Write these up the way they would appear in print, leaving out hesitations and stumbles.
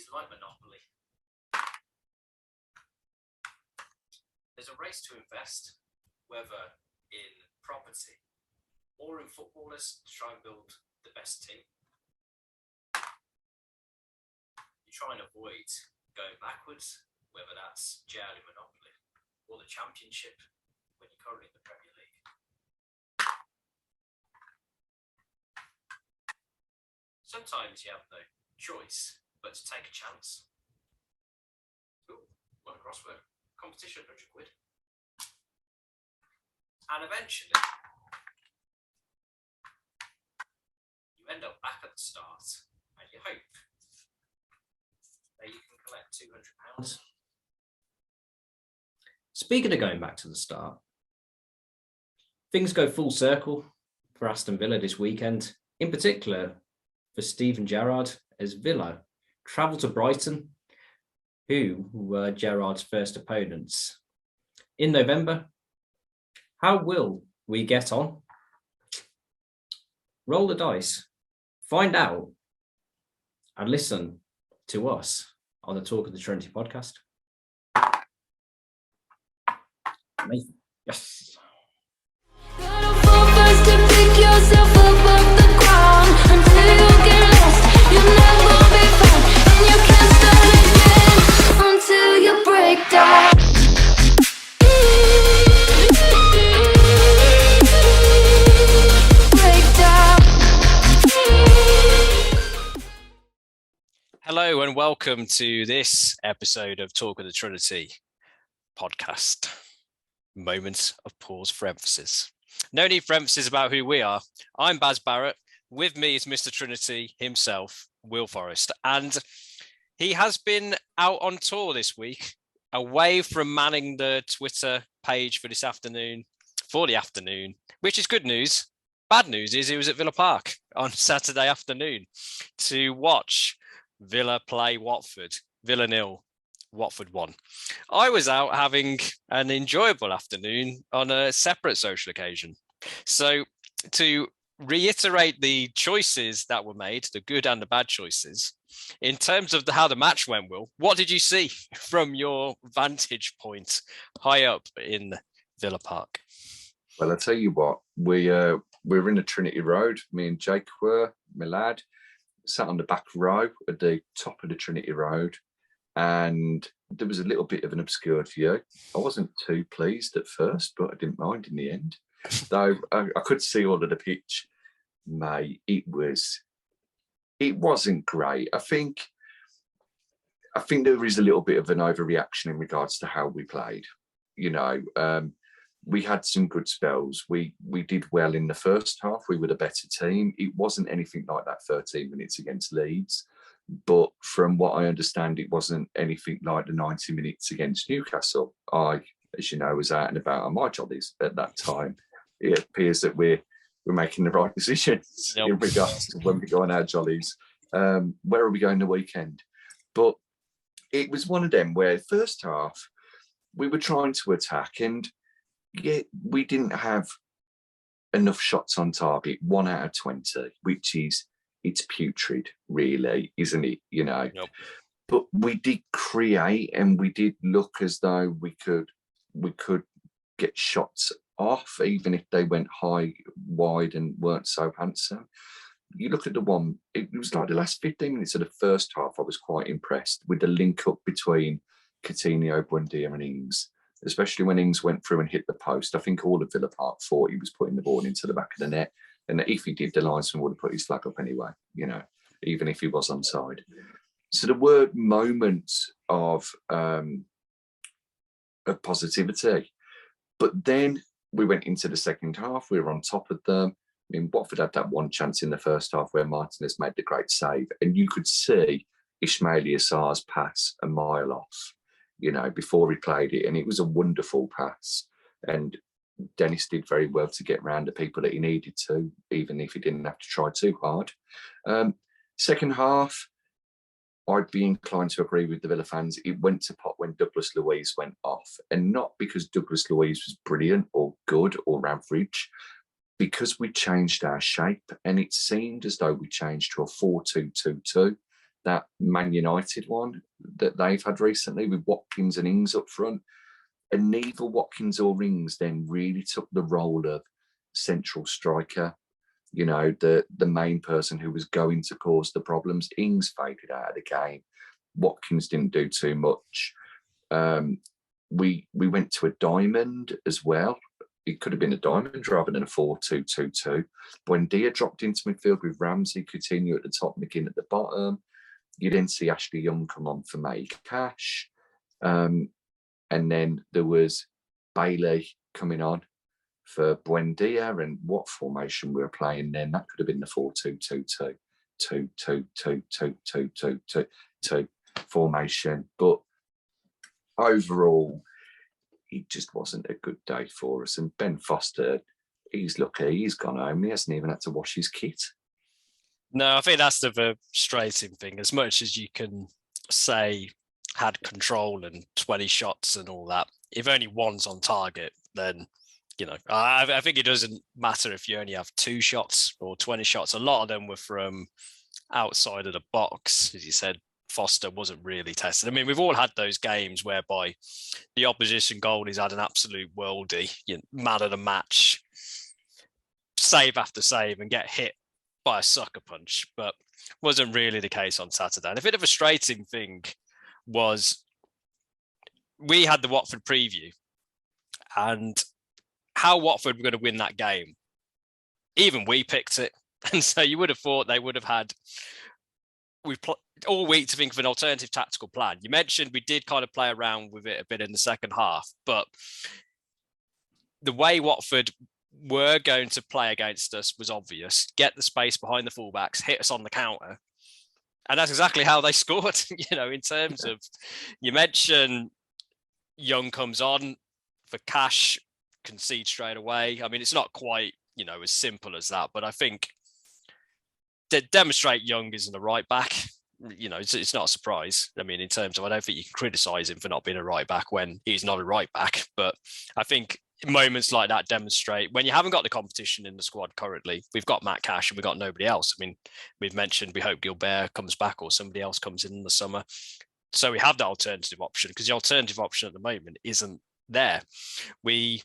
is like Monopoly. There's a race to invest, whether in property or in footballers, to try and build the best team. You try and avoid going backwards, whether that's jail in Monopoly or the Championship when you're currently in the Premier League. Sometimes you have no choice but to take a chance. Ooh, won a crossword competition, 100 quid. And eventually, you end up back at the start and you hope that you can collect £200. Speaking of going back to the start, things go full circle for Aston Villa this weekend, in particular for Steven Gerrard, as Villa travel to Brighton, who were Gerrard's first opponents. In November, how will we get on? Roll the dice, find out, and listen to us on the Talk of the Trinity podcast. Yes. Until you break down. Hello and welcome to this episode of Talk of the Trinity podcast. Moment of pause for emphasis. No need for emphasis about who we are. I'm Baz Barrett. With me is Mr. Trinity himself, Will Forrest. And he has been out on tour this week, away from manning the Twitter page for the afternoon, which is good news. Bad news is he was at Villa Park on Saturday afternoon to watch Villa play Watford. Villa 0, Watford 1. I was out having an enjoyable afternoon on a separate social occasion. So to reiterate the choices that were made, the good and the bad choices, in terms of how the match went, Will, what did you see from your vantage point high up in Villa Park? Well, I'll tell you what, we were in the Trinity Road. Me and Jake were, my lad, sat on the back row at the top of the Trinity Road, and there was a little bit of an obscured view. I wasn't too pleased at first, but I didn't mind in the end. Though I could see all of the pitch, mate. It wasn't great. I think there is a little bit of an overreaction in regards to how we played. You know, we had some good spells. We did well in the first half. We were the better team. It wasn't anything like that 13 minutes against Leeds. But from what I understand, it wasn't anything like the 90 minutes against Newcastle. I, as you know, was out and about on my jollies at that time. It appears that we're making the right decisions in regards to when we go on our jollies. Where are we going the weekend? But it was one of them where first half we were trying to attack, and yet we didn't have enough shots on target. 1 out of 20, which is, it's putrid, really, isn't it? You know, But we did create, and we did look as though we could get shots off, even if they went high, wide, and weren't so handsome. You look at the one, it was like the last 15 minutes of the first half, I was quite impressed with the link up between Coutinho, Buendia and Ings, especially when Ings went through and hit the post. I think all of Villa Park thought he was putting the ball into the back of the net, and that if he did, the linesman would have put his flag up anyway, you know, even if he was onside. So there were moments of positivity, but then we went into the second half. We were on top of them. I mean, Watford had that one chance in the first half where Martinez made the great save, and you could see Ismail Yassar's pass a mile off, you know, before he played it, and it was a wonderful pass. And Dennis did very well to get round the people that he needed to, even if he didn't have to try too hard. Second half, I'd be inclined to agree with the Villa fans. It went to pot when Douglas Luiz went off, and not because Douglas Luiz was brilliant or good or average, because we changed our shape, and it seemed as though we changed to a 4-2-2-2. that Man United one that they've had recently with Watkins and Ings up front. And neither Watkins or Ings then really took the role of central striker, the main person who was going to cause the problems. Ings faded out of the game. Watkins didn't do too much. We went to a diamond as well. It could have been a diamond rather than a 4-2-2-2. When Dia dropped into midfield with Ramsey, Coutinho at the top, McGinn at the bottom, you then see Ashley Young come on for Matty Cash. And then there was Bailey coming on for Buendia, and what formation we were playing then. That could have been the 4-2-2-2, 2-2-2-2-2-2-2 formation. But overall, it just wasn't a good day for us. And Ben Foster, he's lucky. He's gone home. He hasn't even had to wash his kit. No, I think that's the frustrating thing. As much as you can say had control and 20 shots and all that, if only one's on target, then, I think it doesn't matter if you only have 2 shots or 20 shots. A lot of them were from outside of the box. As you said, Foster wasn't really tested. I mean, we've all had those games whereby the opposition goalie's had an absolute worldie, man of the match, save after save, and get hit by a sucker punch, but wasn't really the case on Saturday. And a bit of a frustrating thing was we had the Watford preview, and how Watford were going to win that game, even we picked it. And so you would have thought they would have had all week to think of an alternative tactical plan. You mentioned we did kind of play around with it a bit in the second half, but the way Watford were going to play against us was obvious. Get the space behind the fullbacks, hit us on the counter. And that's exactly how they scored, in terms of, you mentioned Young comes on for Cash, concede straight away. I mean, it's not quite, as simple as that, but I think to demonstrate Young isn't a right back, it's not a surprise. I mean, in terms of, I don't think you can criticise him for not being a right back when he's not a right back, but I think moments like that demonstrate when you haven't got the competition in the squad currently. We've got Matt Cash and we've got nobody else. I mean, we've mentioned we hope Gilbert comes back or somebody else comes in the summer. So we have the alternative option, because the alternative option at the moment isn't there. You're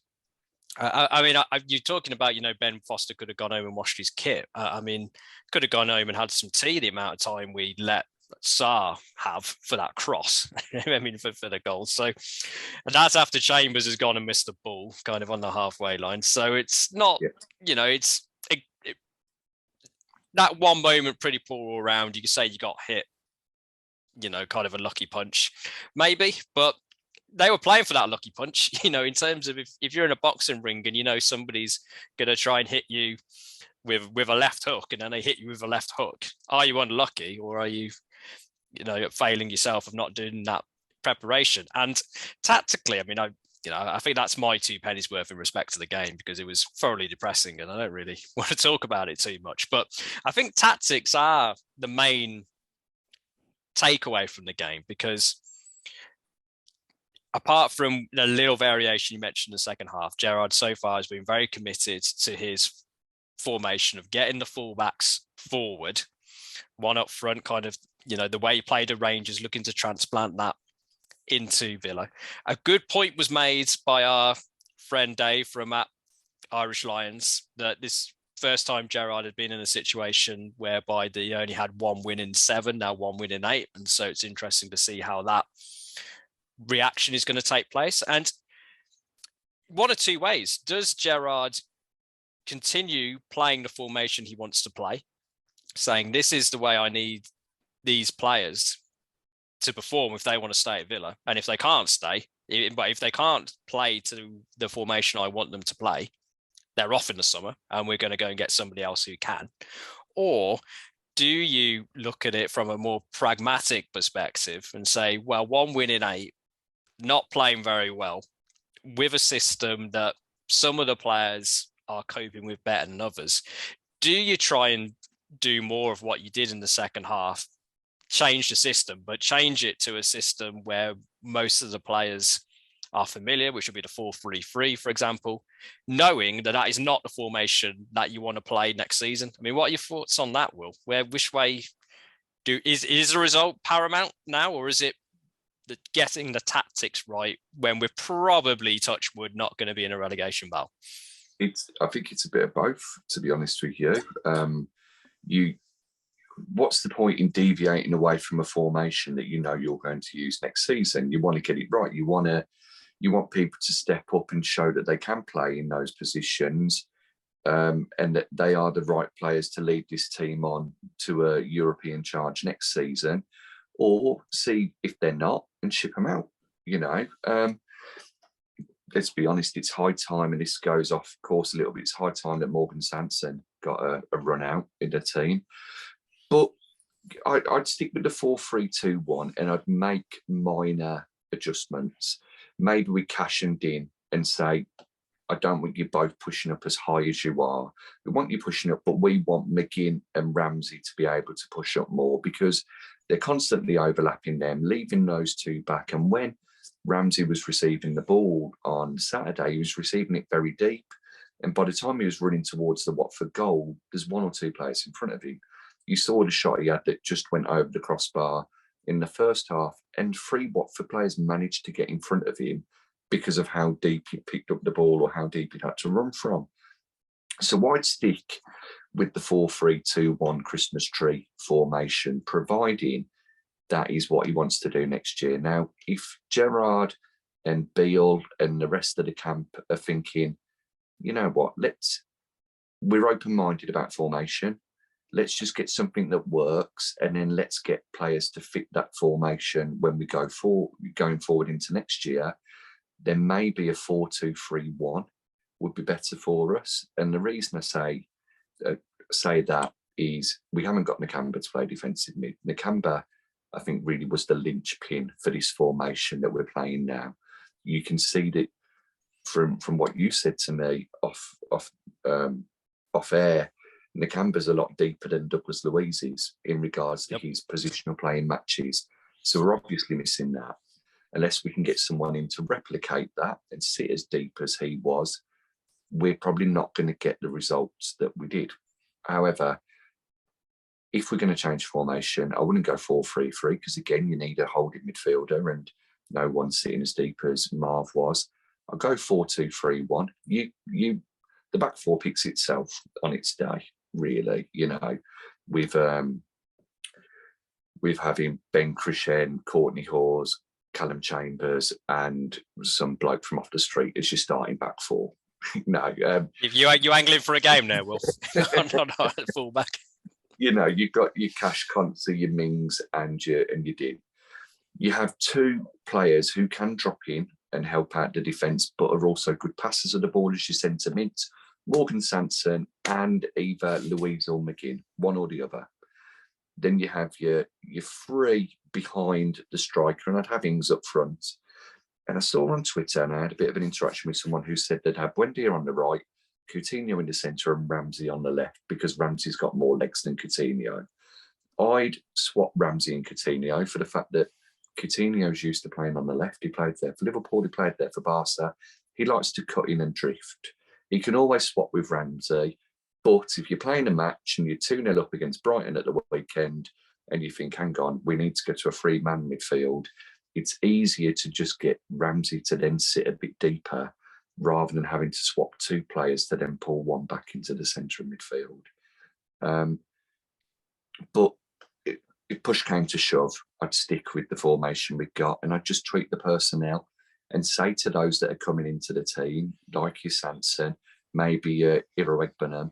talking about, Ben Foster could have gone home and washed his kit. Could have gone home and had some tea the amount of time we let Sarr have for that cross. For the goal. So that's after Chambers has gone and missed the ball kind of on the halfway line. So it's not, that one moment pretty poor all around. You could say you got hit, kind of a lucky punch, maybe, but they were playing for that lucky punch, in terms of if you're in a boxing ring and somebody's going to try and hit you with a left hook, and then they hit you with a left hook. Are you unlucky, or are you, failing yourself of not doing that preparation? And tactically, I think that's my 2 pennies worth in respect to the game, because it was thoroughly depressing and I don't really want to talk about it too much. But I think tactics are the main takeaway from the game, because apart from the little variation you mentioned in the second half, Gerrard so far has been very committed to his formation of getting the fullbacks forward, one up front, kind of, the way he played at Rangers, looking to transplant that into Villa. A good point was made by our friend Dave from Irish Lions, that this first time Gerrard had been in a situation whereby they only had 1 win in 7, now 1 win in 8. And so it's interesting to see how that reaction is going to take place. And one of 2 ways. Does Gerrard continue playing the formation he wants to play, saying this is the way I need these players to perform if they want to stay at Villa? And if they can't stay, but if they can't play to the formation I want them to play, they're off in the summer and we're going to go and get somebody else who can? Or do you look at it from a more pragmatic perspective and say, well, 1 win in 8, not playing very well, with a system that some of the players are coping with better than others? Do you try and do more of what you did in the second half, change the system, but change it to a system where most of the players are familiar, which would be the 4-3-3, for example, knowing that that is not the formation that you want to play next season? I mean, what are your thoughts on that, Will? Which way is the result paramount now, or is it getting the tactics right when we're probably, touch wood, not going to be in a relegation battle? I think it's a bit of both, to be honest with you. What's the point in deviating away from a formation that you know you're going to use next season? You want to get it right. You want people to step up and show that they can play in those positions, and that they are the right players to lead this team on to a European charge next season, or see if they're not and ship them out. Let's be honest, it's high time, and this goes off course a little bit. It's high time that Morgan Sanson got a run out in the team. But I'd stick with the 4-3-2-1, and I'd make minor adjustments. Maybe we cashioned in and say, I don't want you both pushing up as high as you are. We want you pushing up, but we want McGinn and Ramsey to be able to push up more, because they're constantly overlapping them, leaving those two back. And when Ramsey was receiving the ball on Saturday, he was receiving it very deep. And by the time he was running towards the Watford goal, there's one or two players in front of him. You saw the shot he had that just went over the crossbar in the first half, and 3 Watford players managed to get in front of him because of how deep he picked up the ball or how deep he had to run from. So I'd stick with the 4-3-2-1 Christmas tree formation, providing that is what he wants to do next year. Now, if Gerrard and Beale and the rest of the camp are thinking, you know what, we're open-minded about formation, let's just get something that works, and then let's get players to fit that formation when we going forward into next year, then maybe a 4-2-3-1 would be better for us. And the reason I say that is we haven't got Nakamba to play defensive mid. Nakamba, I think, really was the linchpin for this formation that we're playing now. You can see that from what you said to me off air. Nakamba's a lot deeper than Douglas Luiz's in regards to his positional playing matches. So we're obviously missing that. Unless we can get someone in to replicate that and sit as deep as he was, we're probably not going to get the results that we did. However, if we're going to change formation, I wouldn't go 4-3-3, because again, you need a holding midfielder and no one sitting as deep as Marv was. I'll go 4-2-3-1. The back four picks itself on its day, really. With having Ben Crishen, Courtney Hawes, Callum Chambers, and some bloke from off the street as your starting back four. No, if you angling for a game there, Will, not at fullback. You've got your Cash Conte, your Mings, and your Din. You have 2 players who can drop in and help out the defence, but are also good passers of the ball as your centre mids. Morgan Sanson and either Louise or McGinn, one or the other. Then you have your 3 behind the striker, and I'd have Ings up front. And I saw on Twitter, and I had a bit of an interaction with someone who said they'd have Buendia on the right, Coutinho in the centre, and Ramsey on the left, because Ramsey's got more legs than Coutinho. I'd swap Ramsey and Coutinho for the fact that Coutinho's used to playing on the left. He played there for Liverpool, he played there for Barca. He likes to cut in and drift. He can always swap with Ramsey, but if you're playing a match and you're 2-0 up against Brighton at the weekend and you think, hang on, we need to go to a 3-man midfield, it's easier to just get Ramsey to then sit a bit deeper rather than having to swap 2 players to then pull one back into the centre of midfield. But if push came to shove, I'd stick with the formation we've got, and I'd just tweak the personnel and say to those that are coming into the team, like your Sanson, maybe Iroegbenham,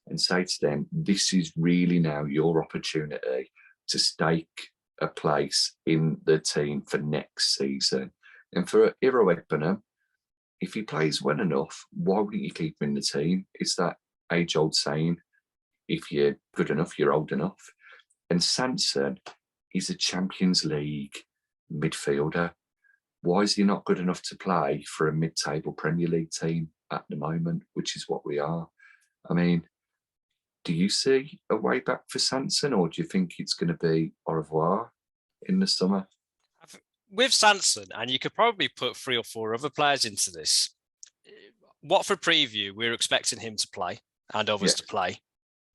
and say to them, this is really now your opportunity to stake a place in the team for next season. And for Iroegbenham, if he plays well enough, why wouldn't you keep him in the team? It's that age-old saying, if you're good enough, you're old enough. And Sanson is a Champions League midfielder. Why is he not good enough to play for a mid-table Premier League team at the moment, which is what we are? I mean, do you see a way back for Sanson, or do you think it's going to be au revoir in the summer? With Sanson, and you could probably put 3 or 4 other players into this, Watford Preview, we're expecting him to play and others to play.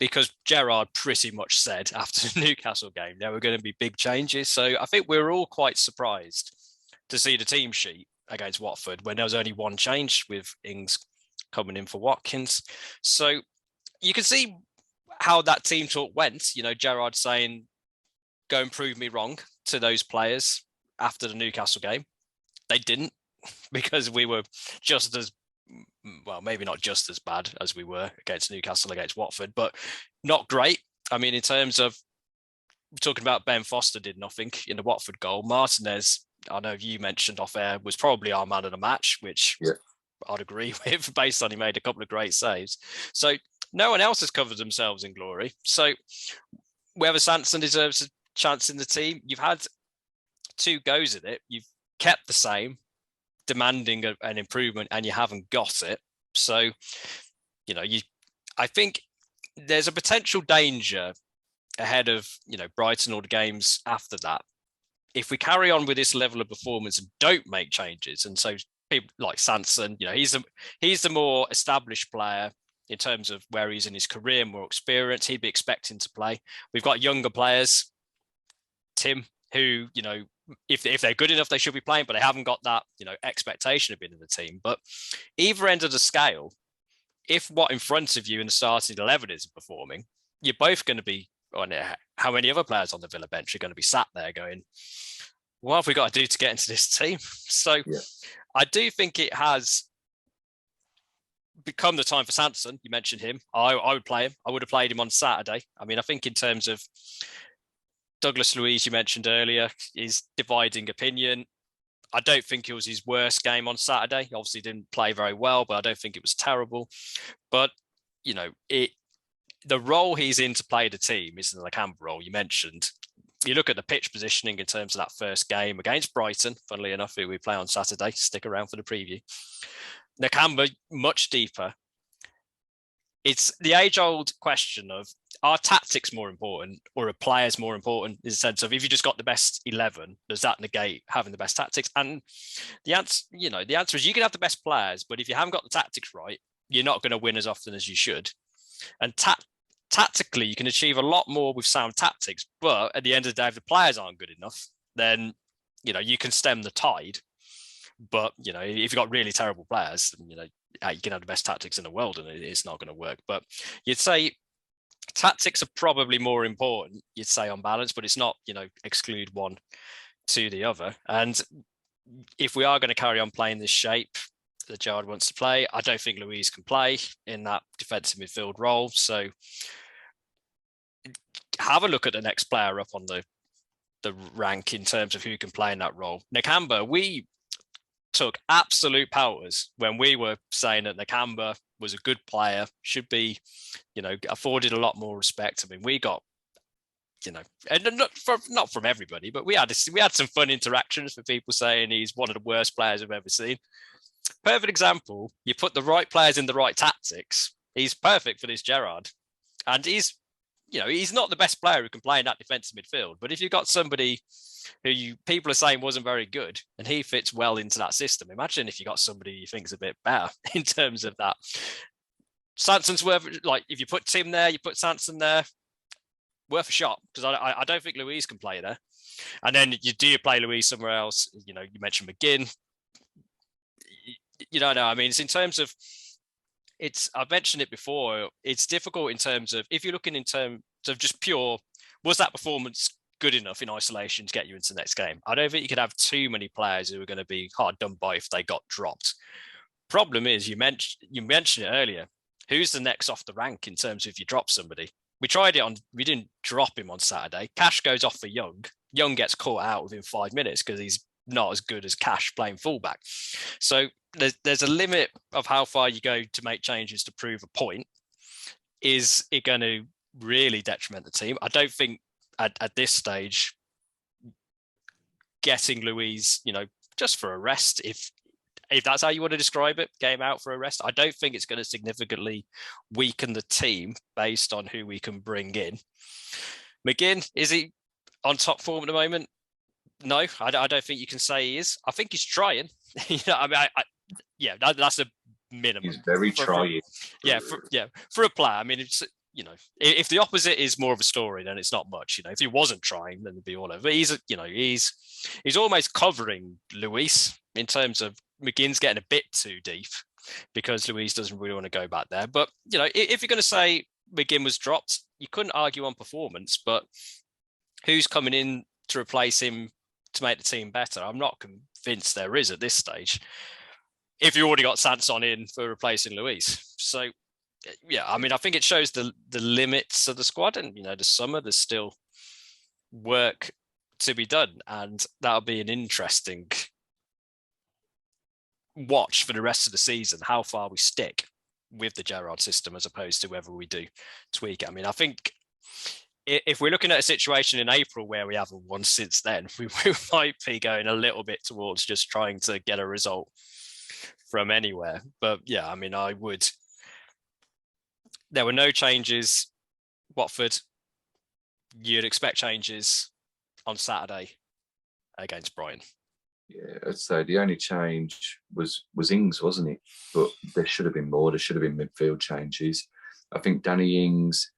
because Gerrard pretty much said after the Newcastle game there were going to be big changes. So I think we were all quite surprised to see the team sheet against Watford when there was only one change with Ings coming in for Watkins. So you can see how that team talk went. Gerrard saying, go and prove me wrong to those players after the Newcastle game. They didn't, because we were just as, well, maybe not just as bad as we were against Newcastle, against Watford, but not great. I mean, in terms of talking about Ben Foster did nothing in the Watford goal. Martinez, I know you mentioned off air, was probably our man of the match, which I'd agree with based on he made a couple of great saves. So no one else has covered themselves in glory. So whether Sanson deserves a chance in the team, you've had 2 goes at it. You've kept the same, demanding an improvement, and you haven't got it. So, I think there's a potential danger ahead of, Brighton or the games after that. If we carry on with this level of performance and don't make changes, and so people like Sanson, he's the more established player in terms of where he's in his career, more experience, he'd be expecting to play. We've got younger players, Tim, who, if they're good enough, they should be playing, but they haven't got that, expectation of being in the team. But either end of the scale, if what in front of you in the starting 11 isn't performing, you're both going to be on it. How many other players on the Villa bench are going to be sat there going, what have we got to do to get into this team? So I do think it has become the time for Sanson. You mentioned him. I would play him. I would have played him on Saturday. I mean, I think in terms of Douglas Luiz, you mentioned earlier, is dividing opinion. I don't think it was his worst game on Saturday. He obviously didn't play very well, but I don't think it was terrible. But, the role he's in to play the team is the Lallana role you mentioned. You look at the pitch positioning in terms of that first game against Brighton, funnily enough, who we play on Saturday. Stick around for the preview. Nakamba, much deeper. It's the age-old question of, are tactics more important or are players more important, in the sense of, if you just got the best 11, does that negate having the best tactics? And the answer is you can have the best players, but if you haven't got the tactics right, you're not going to win as often as you should. And tactically, you can achieve a lot more with sound tactics, but at the end of the day, if the players aren't good enough, then, you can stem the tide. But, if you've got really terrible players, you can have the best tactics in the world and it's not going to work. But you'd say tactics are probably more important, you'd say, on balance, but it's not, exclude one to the other. And if we are going to carry on playing this shape that Gerrard wants to play, I don't think Luiz can play in that defensive midfield role. So have a look at the next player up on the rank in terms of who can play in that role. Nakamba, we took absolute powers when we were saying that Nakamba was a good player, should be, afforded a lot more respect. I mean, we got, and not from everybody, but we had some fun interactions with people saying he's one of the worst players I've ever seen. Perfect example. You put the right players in the right tactics, he's perfect for this Gerrard, and he's not the best player who can play in that defensive midfield. But if you've got somebody who people are saying wasn't very good and he fits well into that system, imagine if you got somebody you think is a bit better in terms of that. Sanson's worth, if you put Tim there, you put Sanson there, worth a shot, because I don't think Luiz can play there. And then you play Luiz somewhere else. You mentioned McGinn. You don't know. I mean, it's in terms of, I've mentioned it before, it's difficult in terms of, if you're looking in terms of just pure, was that performance good enough in isolation to get you into the next game? I don't think you could have too many players who are going to be hard done by if they got dropped. Problem is, you mentioned it earlier, who's the next off the rank in terms of if you drop somebody? We didn't drop him on Saturday. Cash goes off for Young. Young gets caught out within 5 minutes because he's not as good as Cash playing fullback. So there's a limit of how far you go to make changes to prove a point. Is it going to really detriment the team? I don't think at this stage, getting Luiz, just for a rest, if that's how you want to describe it, game out for a rest, I don't think it's going to significantly weaken the team based on who we can bring in. McGinn, is he on top form at the moment? No, I don't think you can say he is. I think he's trying. That's a minimum. He's very trying. For a player. I mean, if the opposite is more of a story, then it's not much. If he wasn't trying, then it'd be all over. But he's almost covering Luis in terms of McGinn's getting a bit too deep because Luis doesn't really want to go back there. But, if you're going to say McGinn was dropped, you couldn't argue on performance, but who's coming in to replace him to make the team better? I'm not convinced there is at this stage. If you already got Sanson in for replacing Luis. So, yeah, I mean, I think it shows the limits of the squad, and the summer there's still work to be done, and that'll be an interesting watch for the rest of the season. How far we stick with the Gerrard system as opposed to whether we do tweak it. I mean, I think if we're looking at a situation in April where we haven't won since then, we might be going a little bit towards just trying to get a result from anywhere. But yeah, I mean, there were no changes. Watford, you'd expect changes on Saturday against Brighton. Yeah, I'd say the only change was Ings, wasn't it? But there should have been more. There should have been midfield changes. I think Danny Ings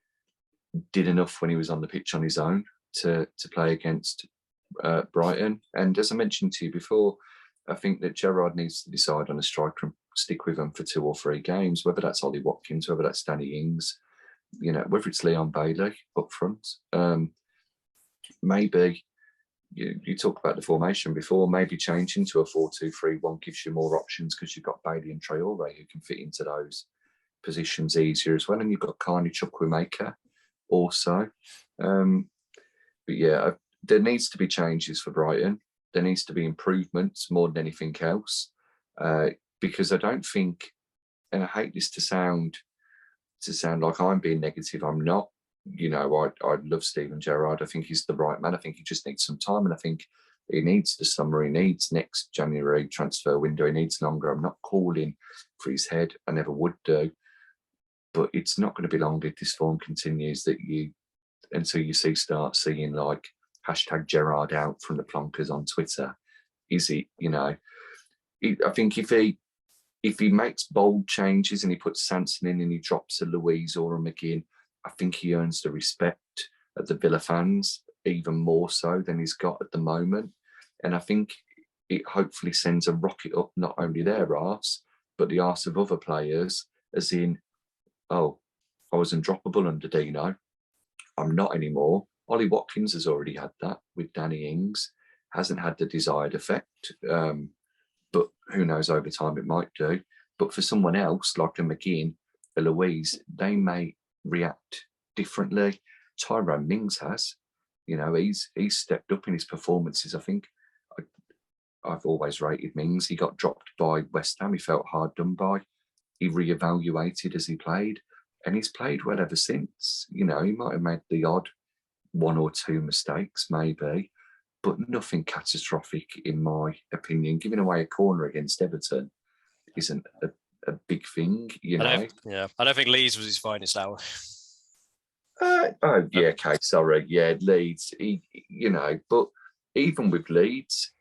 did enough when he was on the pitch on his own to play against Brighton. And as I mentioned to you before, I think that Gerrard needs to decide on a striker and stick with him for 2 or 3 games, whether that's Ollie Watkins, whether that's Danny Ings, whether it's Leon Bailey up front. Maybe you talk about the formation before, maybe changing to a 4-2-3-1 gives you more options because you've got Bailey and Traore who can fit into those positions easier as well. And you've got Carney Chukwuemeka also. But yeah, there needs to be changes for Brighton. There needs to be improvements more than anything else, because I don't think, and I hate this to sound like I'm being negative. I'm not. I love Steven Gerrard. I think he's the right man. I think he just needs some time, and I think he needs the summer. He needs next January transfer window. He needs longer. I'm not calling for his head. I never would do, but it's not going to be long if this form continues until you start seeing like #Gerrard out from the plonkers on Twitter. Is it, I think if he makes bold changes and he puts Sanson in and he drops a Louise or a McGinn, I think he earns the respect of the Villa fans even more so than he's got at the moment. And I think it hopefully sends a rocket up not only their arse, but the arse of other players, as in, oh, I was undroppable under Dino. I'm not anymore. Ollie Watkins has already had that with Danny Ings. Hasn't had the desired effect. But who knows, over time it might do. But for someone else, like a McGinn, a Louise, they may react differently. Tyrone Mings has. He's stepped up in his performances. I think I've always rated Mings. He got dropped by West Ham. He felt hard done by. He reevaluated as he played. And he's played well ever since. He might have made the odd 1 or 2 mistakes, maybe, but nothing catastrophic in my opinion. Giving away a corner against Everton isn't a big thing, I don't think Leeds was his finest hour. Okay, sorry. Yeah, Leeds, but even with Leeds,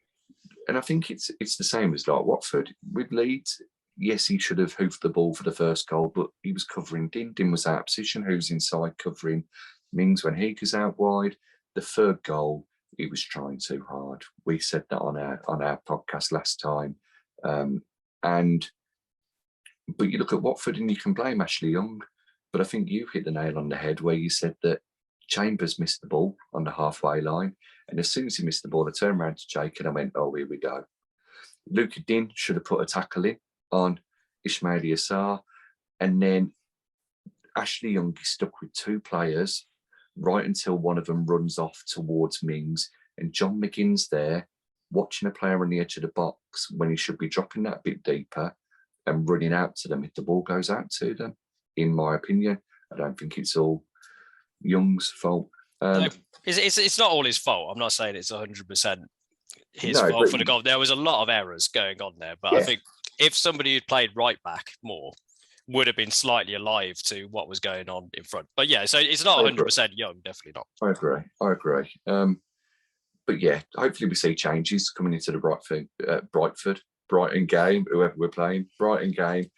and I think it's the same as like Watford. With Leeds, yes, he should have hoofed the ball for the first goal, but he was covering Din. Din was out of position. Who's inside covering Mings when he goes out wide? The third goal, he was trying too hard. We said that on our podcast last time. But you look at Watford and you can blame Ashley Young, but I think you hit the nail on the head where you said that Chambers missed the ball on the halfway line, and as soon as he missed the ball, I turned around to Jake and I went, "Oh, here we go." Luca Din should have put a tackle in on Ismail Yassar, and then Ashley Young is stuck with 2 players right until one of them runs off towards Mings, and John McGinn's there watching a player on the edge of the box when he should be dropping that bit deeper and running out to them if the ball goes out to them, in my opinion. I don't think it's all Young's fault. No, it's not all his fault. I'm not saying it's 100% his fault for the goal. There was a lot of errors going on there, but yeah. I think if somebody who'd played right back more would have been slightly alive to what was going on in front. But yeah, so it's not 100% Young, definitely not. I agree. But yeah, hopefully we see changes coming into the Brighton game, whoever we're playing, Brighton game.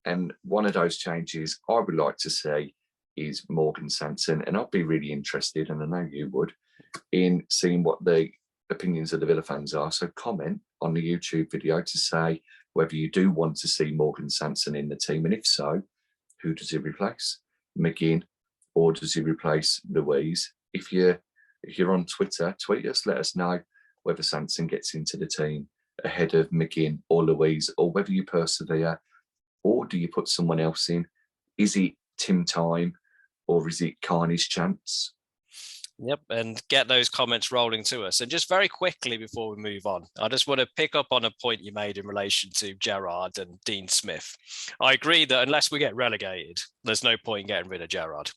And one of those changes I would like to see is Morgan Sanson. And I'd be really interested, and I know you would, in seeing what the opinions of the Villa fans are. So comment on the YouTube video to say whether you do want to see Morgan Sanson in the team, and if so, who does he replace? McGinn, or does he replace Louise? If you're on Twitter, tweet us, let us know whether Sanson gets into the team ahead of McGinn or Louise, or whether you persevere, or do you put someone else in? Is it Tim Time, or is it Carney's chance? Yep, and get those comments rolling to us. And just very quickly before we move on, I just want to pick up on a point you made in relation to Gerrard and Dean Smith. I agree that unless we get relegated, there's no point in getting rid of Gerrard.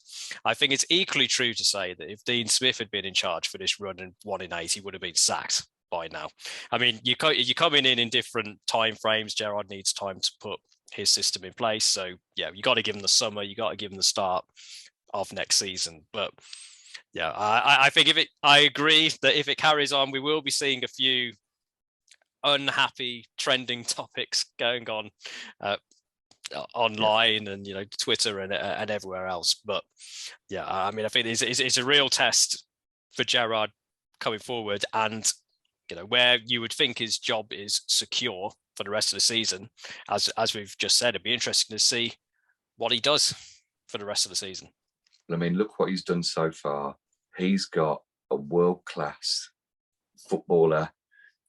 I think it's equally true to say that if Dean Smith had been in charge for this run and 1 in 8, he would have been sacked by now. I mean, you're coming in different time frames. Gerrard needs time to put his system in place. So, yeah, you got to give him the summer. You got to give him the start of next season. But yeah, I think I agree that if it carries on, we will be seeing a few unhappy trending topics going on online and Twitter and everywhere else. But yeah, I mean, I think it's a real test for Gerrard coming forward, and where you would think his job is secure for the rest of the season, as we've just said, it'd be interesting to see what he does for the rest of the season. I mean, look what he's done so far. He's got a world-class footballer,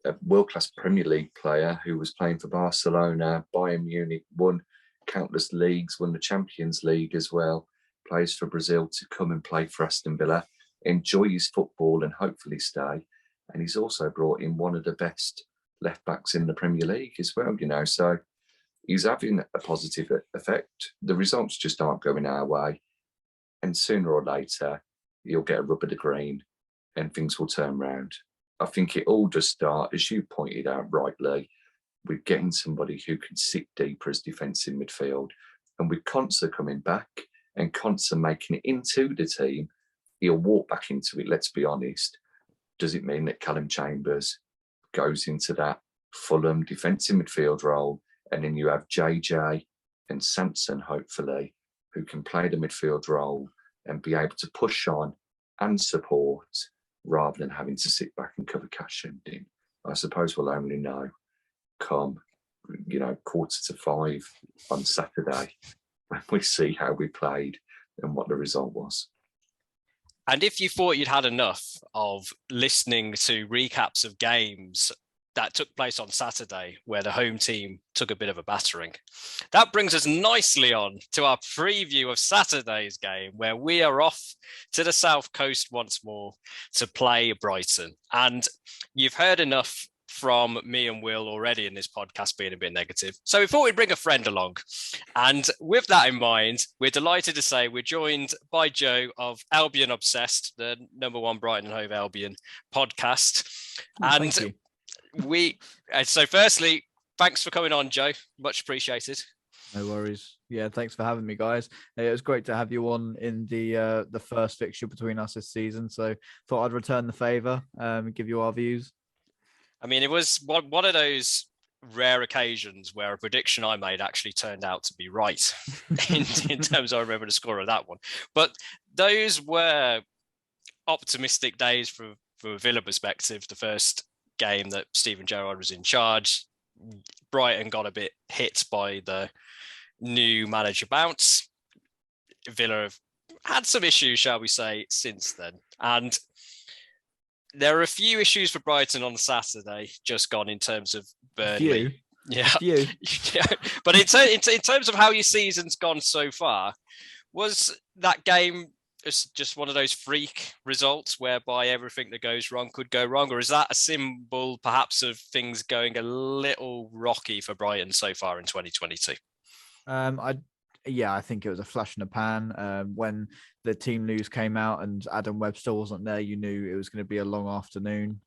a world-class Premier League player who was playing for Barcelona, Bayern Munich, won countless leagues, won the Champions League as well, plays for Brazil, to come and play for Aston Villa, enjoy his football and hopefully stay. And he's also brought in one of the best left-backs in the Premier League as well, so he's having a positive effect. The results just aren't going our way. And sooner or later, you'll get a rub of the green and things will turn around. I think it all does start, as you pointed out rightly, with getting somebody who can sit deeper as defensive midfield. And with Konsa coming back and Konsa making it into the team, he'll walk back into it, let's be honest. Does it mean that Callum Chambers goes into that Fulham defensive midfield role? And then you have JJ and Sanson, hopefully, who can play the midfield role and be able to push on and support rather than having to sit back and cover cash ending. I suppose we'll only know come, 4:45 on Saturday when we see how we played and what the result was. And if you thought you'd had enough of listening to recaps of games that took place on Saturday, where the home team took a bit of a battering, that brings us nicely on to our preview of Saturday's game, where we are off to the South Coast once more to play Brighton. And you've heard enough from me and Will already in this podcast being a bit negative. So we thought we'd bring a friend along. And with that in mind, we're delighted to say we're joined by Joe of Albion Obsessed, the #1 Brighton Hove Albion podcast. Thank you. So firstly, thanks for coming on, Joe. Much appreciated. No worries. Yeah, thanks for having me, guys. It was great to have you on in the first fixture between us this season. So thought I'd return the favour and give you our views. I mean, it was one of those rare occasions where a prediction I made actually turned out to be right in terms of I remember the score of that one. But those were optimistic days from a Villa perspective. The first game that Steven Gerrard was in charge, Brighton got a bit hit by the new manager bounce. Villa have had some issues, shall we say, since then. And there are a few issues for Brighton on Saturday just gone in terms of Burnley. Yeah. Yeah. But in terms of how your season's gone so far, was that game just one of those freak results whereby everything that goes wrong could go wrong? Or is that a symbol perhaps of things going a little rocky for Brighton so far in 2022? I think it was a flash in the pan. When the team news came out and Adam Webster wasn't there, you knew it was going to be a long afternoon.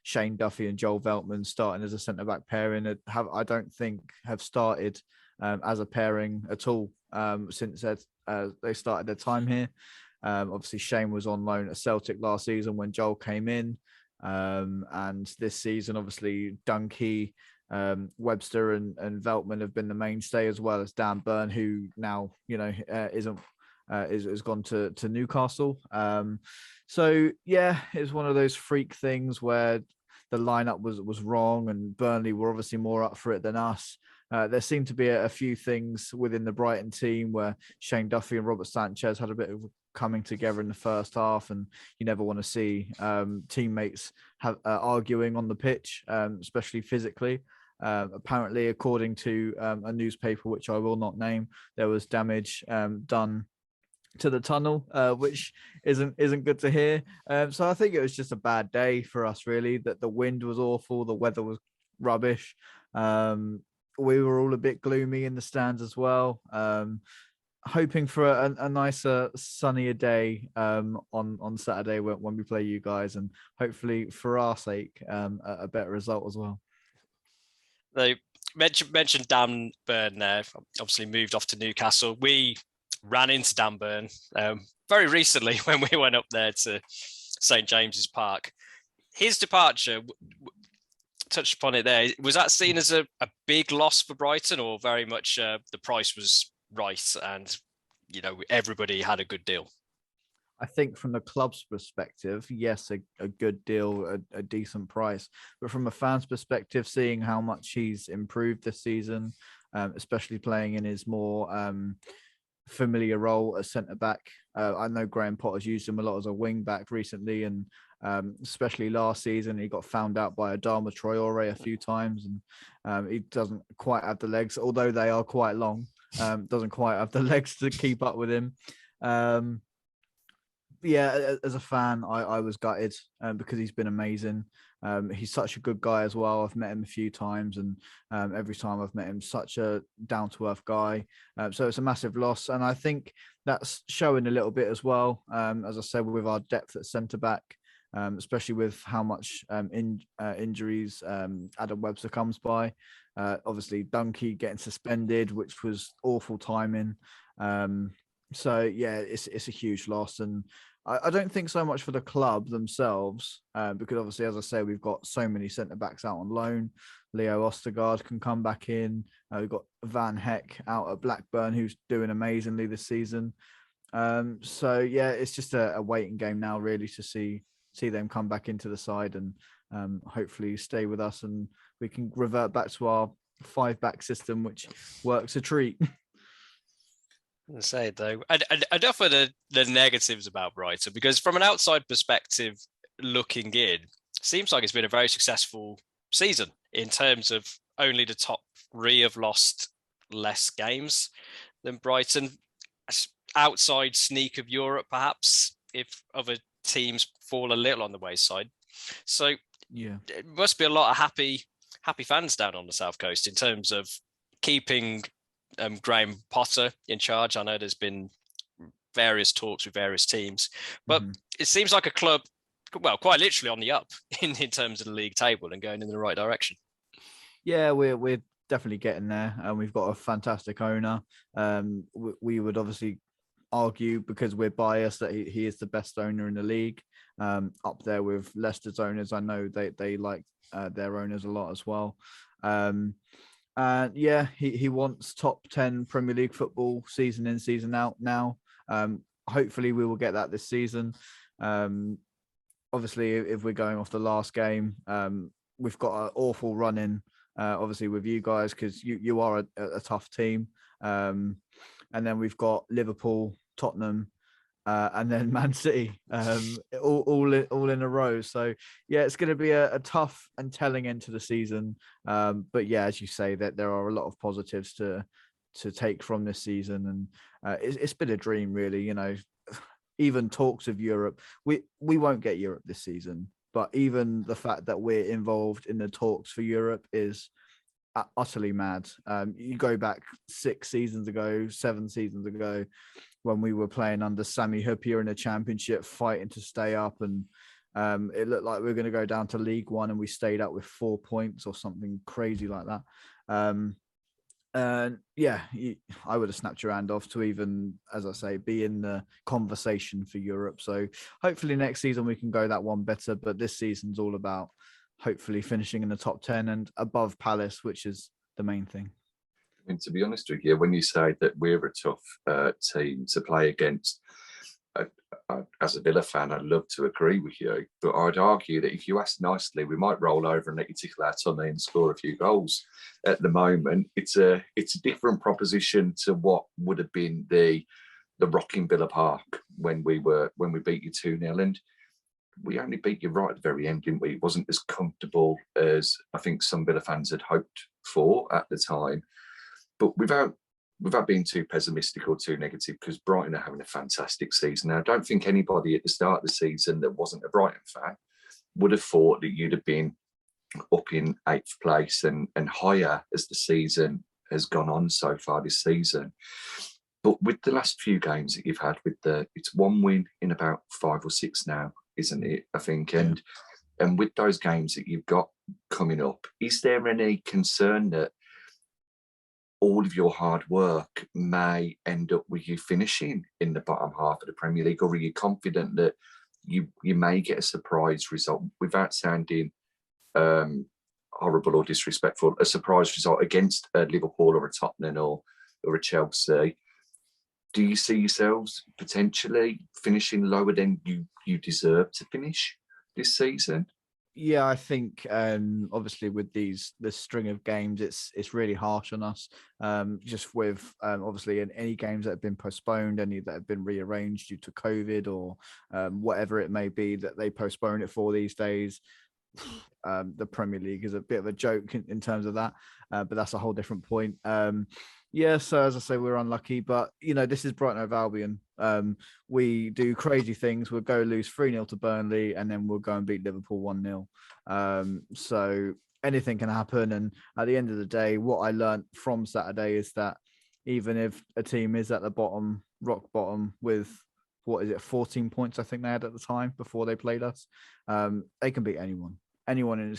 Shane Duffy and Joel Veltman starting as a centre-back pairing I don't think have started as a pairing at all since they started their time here. Obviously, Shane was on loan at Celtic last season when Joel came in. And this season, obviously, Dunkey, Webster and Veltman have been the mainstay, as well as Dan Burn, who now, isn't is gone to Newcastle. So yeah, it's one of those freak things where the lineup was wrong, and Burnley were obviously more up for it than us. There seemed to be a few things within the Brighton team where Shane Duffy and Robert Sanchez had a bit of coming together in the first half, and you never want to see teammates have arguing on the pitch, especially physically. Apparently, according to a newspaper which I will not name, there was damage done to the tunnel, which isn't good to hear. So I think it was just a bad day for us, really. That the wind was awful, the weather was rubbish. We were all a bit gloomy in the stands as well. Hoping for a nicer, sunnier day on Saturday when we play you guys, and hopefully for our sake, a better result as well. They mentioned Dan Burn there. Obviously moved off to Newcastle. We ran into Dan Burn very recently when we went up there to St James's Park. His departure, touched upon it there, was that seen as a big loss for Brighton, or very much the price was right and everybody had a good deal? I think from the club's perspective, yes, a good deal, a decent price. But from a fan's perspective, seeing how much he's improved this season, especially playing in his more familiar role as centre-back. I know Graham Potter's used him a lot as a wing-back recently, and especially last season, he got found out by Adama Traore a few times, and he doesn't quite have the legs, although they are quite long, doesn't quite have the legs to keep up with him. Yeah, as a fan, I was gutted because he's been amazing. He's such a good guy as well. I've met him a few times, and every time I've met him, such a down-to-earth guy. So it's a massive loss, and I think that's showing a little bit as well. As I said, with our depth at centre-back, especially with how much injuries Adam Webster comes by. Obviously, Dunkey getting suspended, which was awful timing. So yeah, it's a huge loss, and I don't think so much for the club themselves, because obviously, as I say, we've got so many centre backs out on loan. Leo Ostergaard can come back in. We've got Van Heck out at Blackburn, who's doing amazingly this season. So yeah, it's just a waiting game now, really, to see them come back into the side and hopefully stay with us, and we can revert back to our 5-back system, which works a treat. I say though, enough of the negatives about Brighton, because from an outside perspective, looking in, seems like it's been a very successful season in terms of only the top 3 have lost less games than Brighton. Outside sneak of Europe, perhaps, if other teams fall a little on the wayside. So yeah, it must be a lot of happy fans down on the South Coast in terms of keeping Graham Potter in charge. I know there's been various talks with various teams, but it seems like a club, well, quite literally on the up in terms of the league table and going in the right direction. Yeah, we're definitely getting there, and we've got a fantastic owner. We would obviously argue, because we're biased, that he is the best owner in the league, up there with Leicester's owners. I know they like their owners a lot as well. Yeah, he wants top 10 Premier League football season in, season out now. Hopefully we will get that this season. Obviously, if we're going off the last game, we've got an awful run in, obviously, with you guys, because you are a tough team. And then we've got Liverpool, Tottenham, and then Man City, all in a row. So yeah, it's going to be a tough and telling end to the season. But yeah, as you say, that there are a lot of positives to take from this season, and it's been a dream, really. Even talks of Europe, we won't get Europe this season, but even the fact that we're involved in the talks for Europe is utterly mad. You go back 6 seasons ago, 7 seasons ago, when we were playing under Sami Hyypiä in the Championship, fighting to stay up, and it looked like we were going to go down to League One, and we stayed up with 4 points or something crazy like that. And yeah, I would have snapped your hand off to even, as I say, be in the conversation for Europe. So hopefully next season we can go that one better, but this season's all about hopefully finishing in the top 10 and above Palace, which is the main thing. I mean, to be honest with you, when you say that we're a tough team to play against, as a Villa fan, I'd love to agree with you, but I'd argue that if you ask nicely, we might roll over and let you tickle our tummy and score a few goals. At the moment, it's a different proposition to what would have been the rocking Villa Park when we beat you 2-0, and we only beat you right at the very end, didn't we? It wasn't as comfortable as I think some Villa fans had hoped for at the time. But without being too pessimistic or too negative, because Brighton are having a fantastic season. Now, I don't think anybody at the start of the season that wasn't a Brighton fan would have thought that you'd have been up in 8th place and higher as the season has gone on so far this season. But with the last few games that you've had, it's one win in about 5 or 6 now, isn't it? I think. Yeah. And with those games that you've got coming up, is there any concern that all of your hard work may end up with you finishing in the bottom half of the Premier League, or are you confident that you may get a surprise result, without sounding horrible or disrespectful, a surprise result against a Liverpool or a Tottenham or a Chelsea? Do you see yourselves potentially finishing lower than you deserve to finish this season? Yeah, I think obviously with this string of games, it's really harsh on us. Just with obviously in any games that have been postponed, any that have been rearranged due to COVID or whatever it may be that they postpone it for these days. The Premier League is a bit of a joke in terms of that, but that's a whole different point. Yeah, so as I say, we're unlucky, but this is Brighton Hove Albion. We do crazy things. We'll go lose 3-0 to Burnley, and then we'll go and beat Liverpool 1-0. So anything can happen. And at the end of the day, what I learned from Saturday is that even if a team is at the bottom, rock bottom, with 14 points, I think they had at the time before they played us, they can beat anyone. Anyone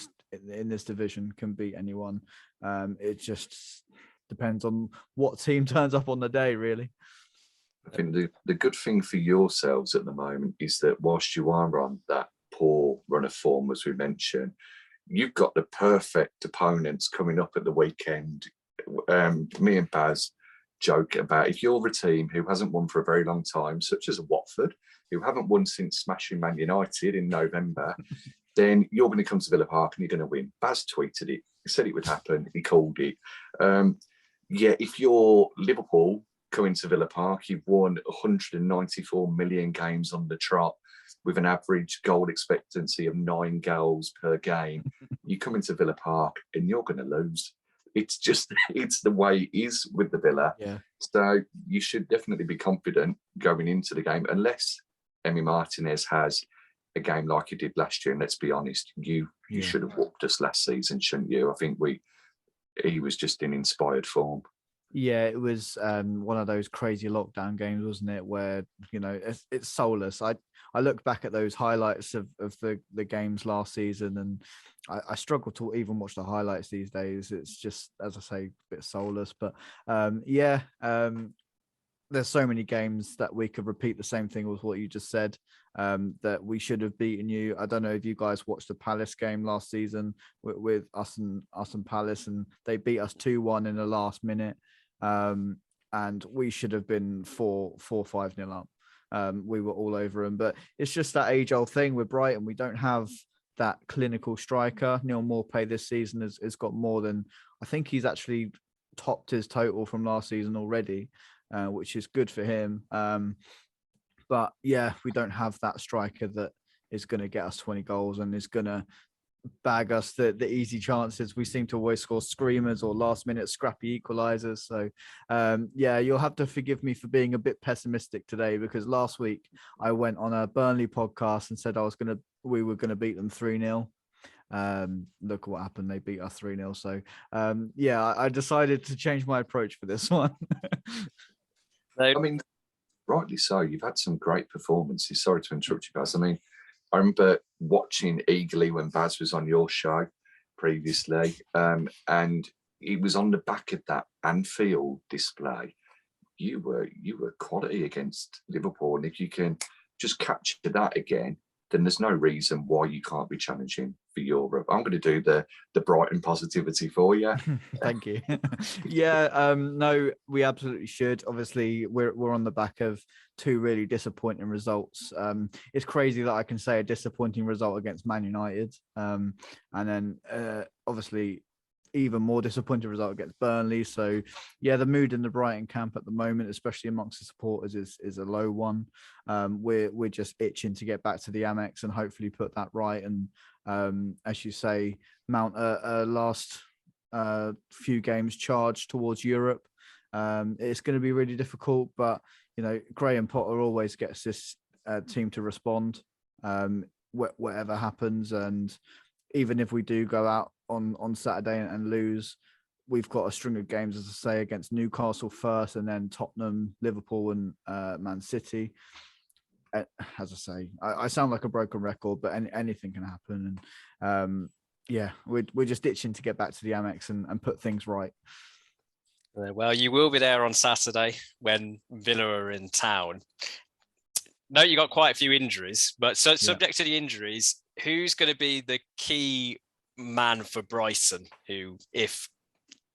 in this division can beat anyone. It just depends on what team turns up on the day, really. I think the good thing for yourselves at the moment is that whilst you are on that poor run of form, as we mentioned, you've got the perfect opponents coming up at the weekend. Me and Baz joke about, if you're a team who hasn't won for a very long time, such as Watford, who haven't won since smashing Man United in November, then you're going to come to Villa Park and you're going to win. Baz tweeted it. He said it would happen. He called it. Yeah, if you're Liverpool coming to Villa Park, you've won 194 million games on the trot with an average goal expectancy of 9 goals per game. You come into Villa Park and you're going to lose. It's the way it is with the Villa. Yeah. So you should definitely be confident going into the game, unless Emi Martinez has a game like he did last year. And let's be honest, you should have whooped us last season, shouldn't you? I think he was just in inspired form. Yeah, it was one of those crazy lockdown games, wasn't it? Where it's soulless. I look back at those highlights of the games last season, and I struggle to even watch the highlights these days. It's just, as I say, a bit soulless. But there's so many games that we could repeat the same thing with what you just said, that we should have beaten you. I don't know if you guys watched the Palace game last season with us and Palace, and they beat us 2-1 in the last minute. And we should have been 4-5-0 up. We were all over them, but it's just that age-old thing with Brighton. We don't have that clinical striker. Neil Maupay this season has got more than, I think he's actually topped his total from last season already, which is good for him. But yeah, we don't have that striker that is going to get us 20 goals and is going to bag us the easy chances. We seem to always score screamers or last minute scrappy equalizers. So yeah, you'll have to forgive me for being a bit pessimistic today, because last week I went on a Burnley podcast and said we were going to beat them 3-0. Look what happened. They beat us 3-0. So yeah, I decided to change my approach for this one. I mean, rightly so. You've had some great performances. Sorry to interrupt you, Baz. I mean, I remember watching eagerly when Baz was on your show previously, and it was on the back of that Anfield display. You were quality against Liverpool, and if you can just capture that again, then there's no reason why you can't be challenging for Europe. I'm going to do the Brighton positivity for you. Thank you. Yeah, no, we absolutely should. Obviously, we're on the back of 2 really disappointing results. It's crazy that I can say a disappointing result against Man United, and then obviously even more disappointing result against Burnley. So yeah, the mood in the Brighton camp at the moment, especially amongst the supporters, is a low one. We're just itching to get back to the Amex and hopefully put that right. And as you say, mount a last few games charge towards Europe. It's going to be really difficult, but Graham Potter always gets this team to respond, whatever happens. And even if we do go out on Saturday and lose, we've got a string of games, as I say, against Newcastle first, and then Tottenham, Liverpool, and Man City. As I say, I sound like a broken record, but anything can happen. And yeah, we're just itching to get back to the Amex and put things right. Well, you will be there on Saturday when Villa are in town. No, you got quite a few injuries, but subject to the injuries, who's going to be the key man for Brighton, who, if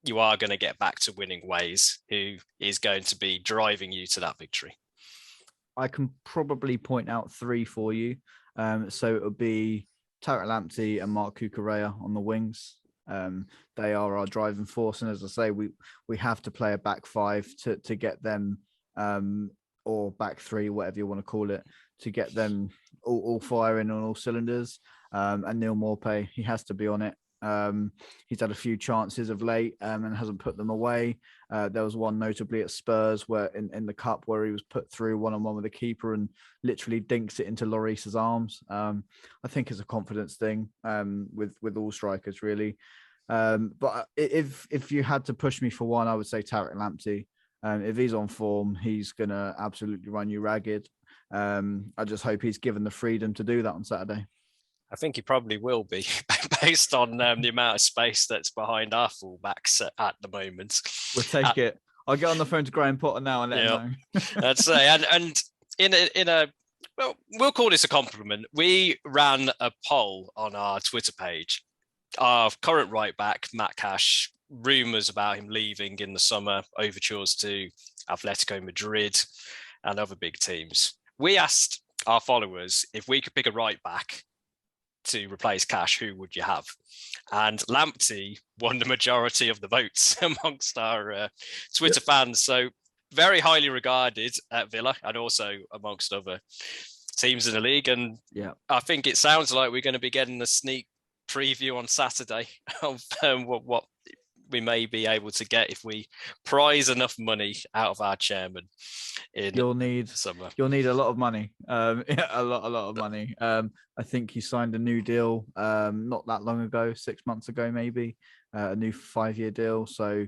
you are going to get back to winning ways, who is going to be driving you to that victory? I can probably point out 3 for you. So it would be Tarek Lamptey and Mark Cucurella on the wings. They are our driving force, and as I say, we have to play a back 5 to get them, or back 3, whatever you want to call it, to get them all firing on all cylinders. And Neil Maupay, he has to be on it. He's had a few chances of late and hasn't put them away. There was one notably at Spurs where in the cup where he was put through one-on-one with the keeper and literally dinks it into Lloris's arms. I think it's a confidence thing with all strikers really. But if you had to push me for one, I would say Tarek Lamptey. If he's on form, he's going to absolutely run you ragged. I just hope he's given the freedom to do that on Saturday. I think he probably will be, based on the amount of space that's behind our fullbacks at the moment. We'll take it. I'll get on the phone to Graham Potter now and let him know. I'd say, and in a well, we'll call this a compliment. We ran a poll on our Twitter page. Our current right back, Matt Cash, rumours about him leaving in the summer, overtures to Atletico Madrid and other big teams. We asked our followers if we could pick a right back to replace Cash, who would you have? And Lamptey won the majority of the votes amongst our Twitter fans. So very highly regarded at Villa and also amongst other teams in the league. And I think it sounds like we're going to be getting a sneak preview on Saturday of what we may be able to get if we prize enough money out of our chairman in summer. You'll need a lot of money, a lot of money. I think he signed a new deal not that long ago, 6 months ago maybe, a new 5-year deal. So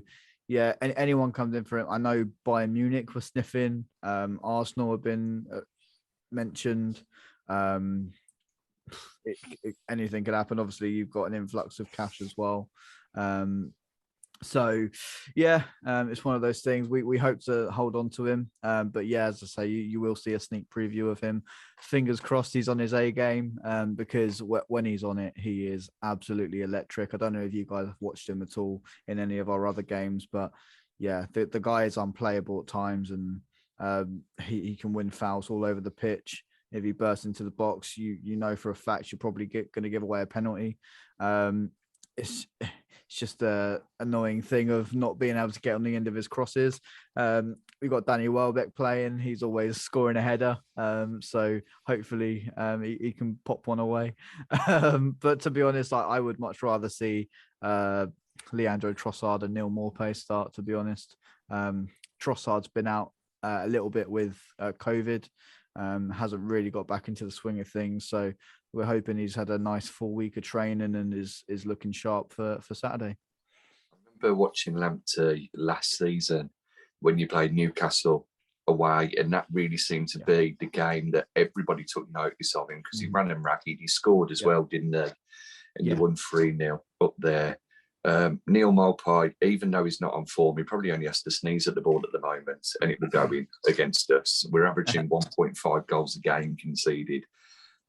yeah, anyone comes in for him. I know Bayern Munich was sniffing, Arsenal have been mentioned. Anything could happen. Obviously you've got an influx of cash as well. So yeah, it's one of those things. We hope to hold on to him. But yeah, as I say, you will see a sneak preview of him. Fingers crossed he's on his A game, because when he's on it, he is absolutely electric. I don't know if you guys have watched him at all in any of our other games, but yeah, the guy is unplayable at times, and he can win fouls all over the pitch. If he bursts into the box, you know for a fact you're probably going to give away a penalty. It's just a annoying thing of not being able to get on the end of his crosses. We've got Danny Welbeck playing. He's always scoring a header. So hopefully he can pop one away. But to be honest, I would much rather see Leandro Trossard and Neil Maupay start, to be honest. Trossard's been out a little bit with COVID. Hasn't really got back into the swing of things. So we're hoping he's had a nice full week of training and is looking sharp for Saturday. I remember watching Lamptey last season when you played Newcastle away, and that really seemed to be the game that everybody took notice of him because he ran them ragged. He scored as well, didn't he? And you won 3-0 up there. Neil Maupay, even though he's not on form, he probably only has to sneeze at the ball at the moment and it will go in against us. We're averaging 1.5 goals a game conceded.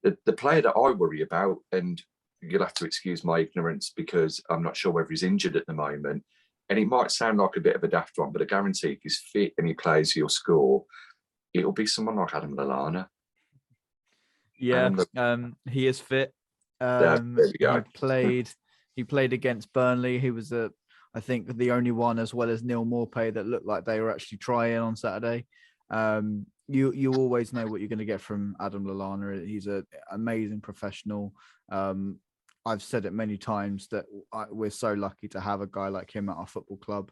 The player that I worry about, and you'll have to excuse my ignorance because I'm not sure whether he's injured at the moment, and it might sound like a bit of a daft one, but I guarantee if he's fit and he plays, he'll score. It'll be someone like Adam Lallana. Yeah, he is fit. There we go. He played against Burnley. He was I think the only one, as well as Neil Maupay, that looked like they were actually trying on Saturday. You always know what you're going to get from Adam Lallana. He's an amazing professional. I've said it many times that we're so lucky to have a guy like him at our football club,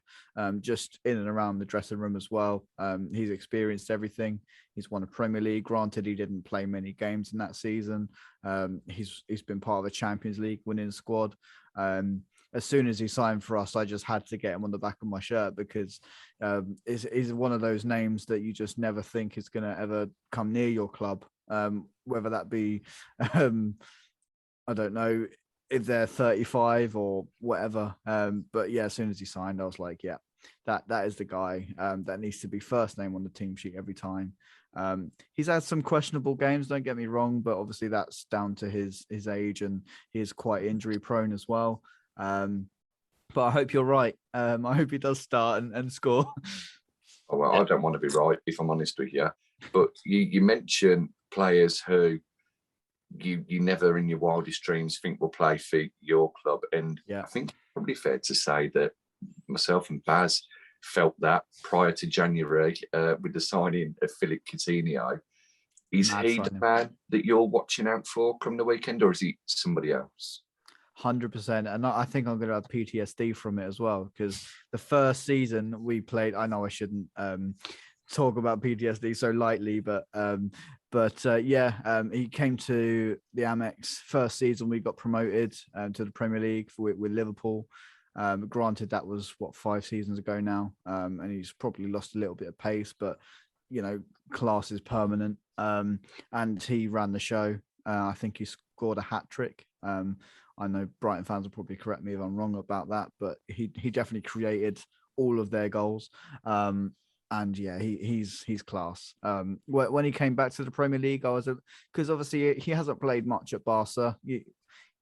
just in and around the dressing room as well. He's experienced everything. He's won a Premier League. Granted, he didn't play many games in that season. He's been part of a Champions League winning squad. As soon as he signed for us, I just had to get him on the back of my shirt because he's one of those names that you just never think is going to ever come near your club, whether that be, I don't know, if they're 35 or whatever. But yeah, as soon as he signed, I was like, yeah, that is the guy that needs to be first name on the team sheet every time. He's had some questionable games, don't get me wrong, but obviously that's down to his age, and he is quite injury prone as well. But I hope you're right. I hope he does start and score. Oh, well, I don't want to be right, if I'm honest with you. But you mentioned players who you never in your wildest dreams think will play for your club. And I think it's probably fair to say that myself and Baz felt that prior to January with the signing of Philip Coutinho. Is he the man that you're watching out for come the weekend, or is he somebody else? 100%. And I think I'm going to have PTSD from it as well, because the first season we played, I know I shouldn't talk about PTSD so lightly, but he came to the Amex first season. We got promoted to the Premier League with Liverpool. Granted, that was 5 seasons ago now, and he's probably lost a little bit of pace, but class is permanent. And he ran the show. I think he scored a hat trick. I know Brighton fans will probably correct me if I'm wrong about that, but he definitely created all of their goals. And yeah, he's class. When he came back to the Premier League, because obviously he hasn't played much at Barca.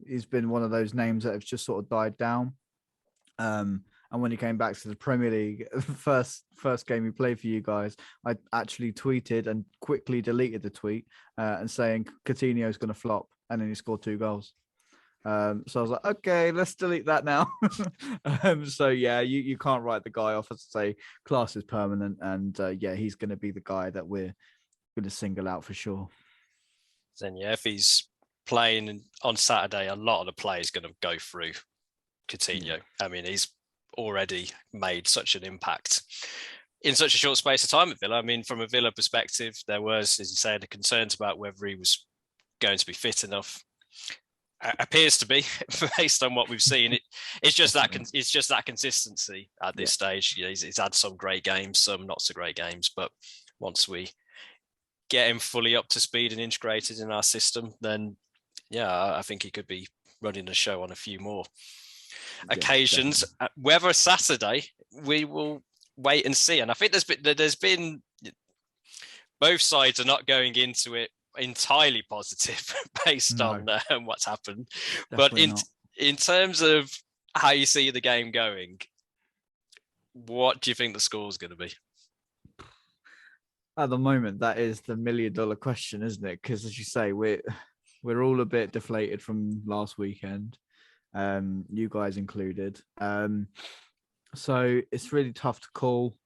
He's been one of those names that have just sort of died down. And when he came back to the Premier League, first game he played for you guys, I actually tweeted and quickly deleted the tweet and saying Coutinho is going to flop, and then he scored 2 goals. So I was like, okay, let's delete that now. So yeah, you can't write the guy off. As I say, class is permanent, and yeah, he's going to be the guy that we're going to single out for sure. Then yeah, if he's playing on Saturday, a lot of the players going to go through Coutinho. I mean, he's already made such an impact in such a short space of time at Villa. I mean, from a Villa perspective, there was, as you said, the concerns about whether he was going to be fit enough. Appears to be, based on what we've seen. It's just that consistency at this stage. He's had some great games, some not so great games, but once we get him fully up to speed and integrated in our system, then yeah, I think he could be running a show on a few more occasions. Whether Saturday, we will wait and see. And I think there's been both sides are not going into it entirely positive based on what's happened. Definitely. But in terms of how you see the game going, what do you think the score is going to be? At the moment, that is the $1 million question, isn't it? Because as you say, we're all a bit deflated from last weekend, you guys included. So it's really tough to call.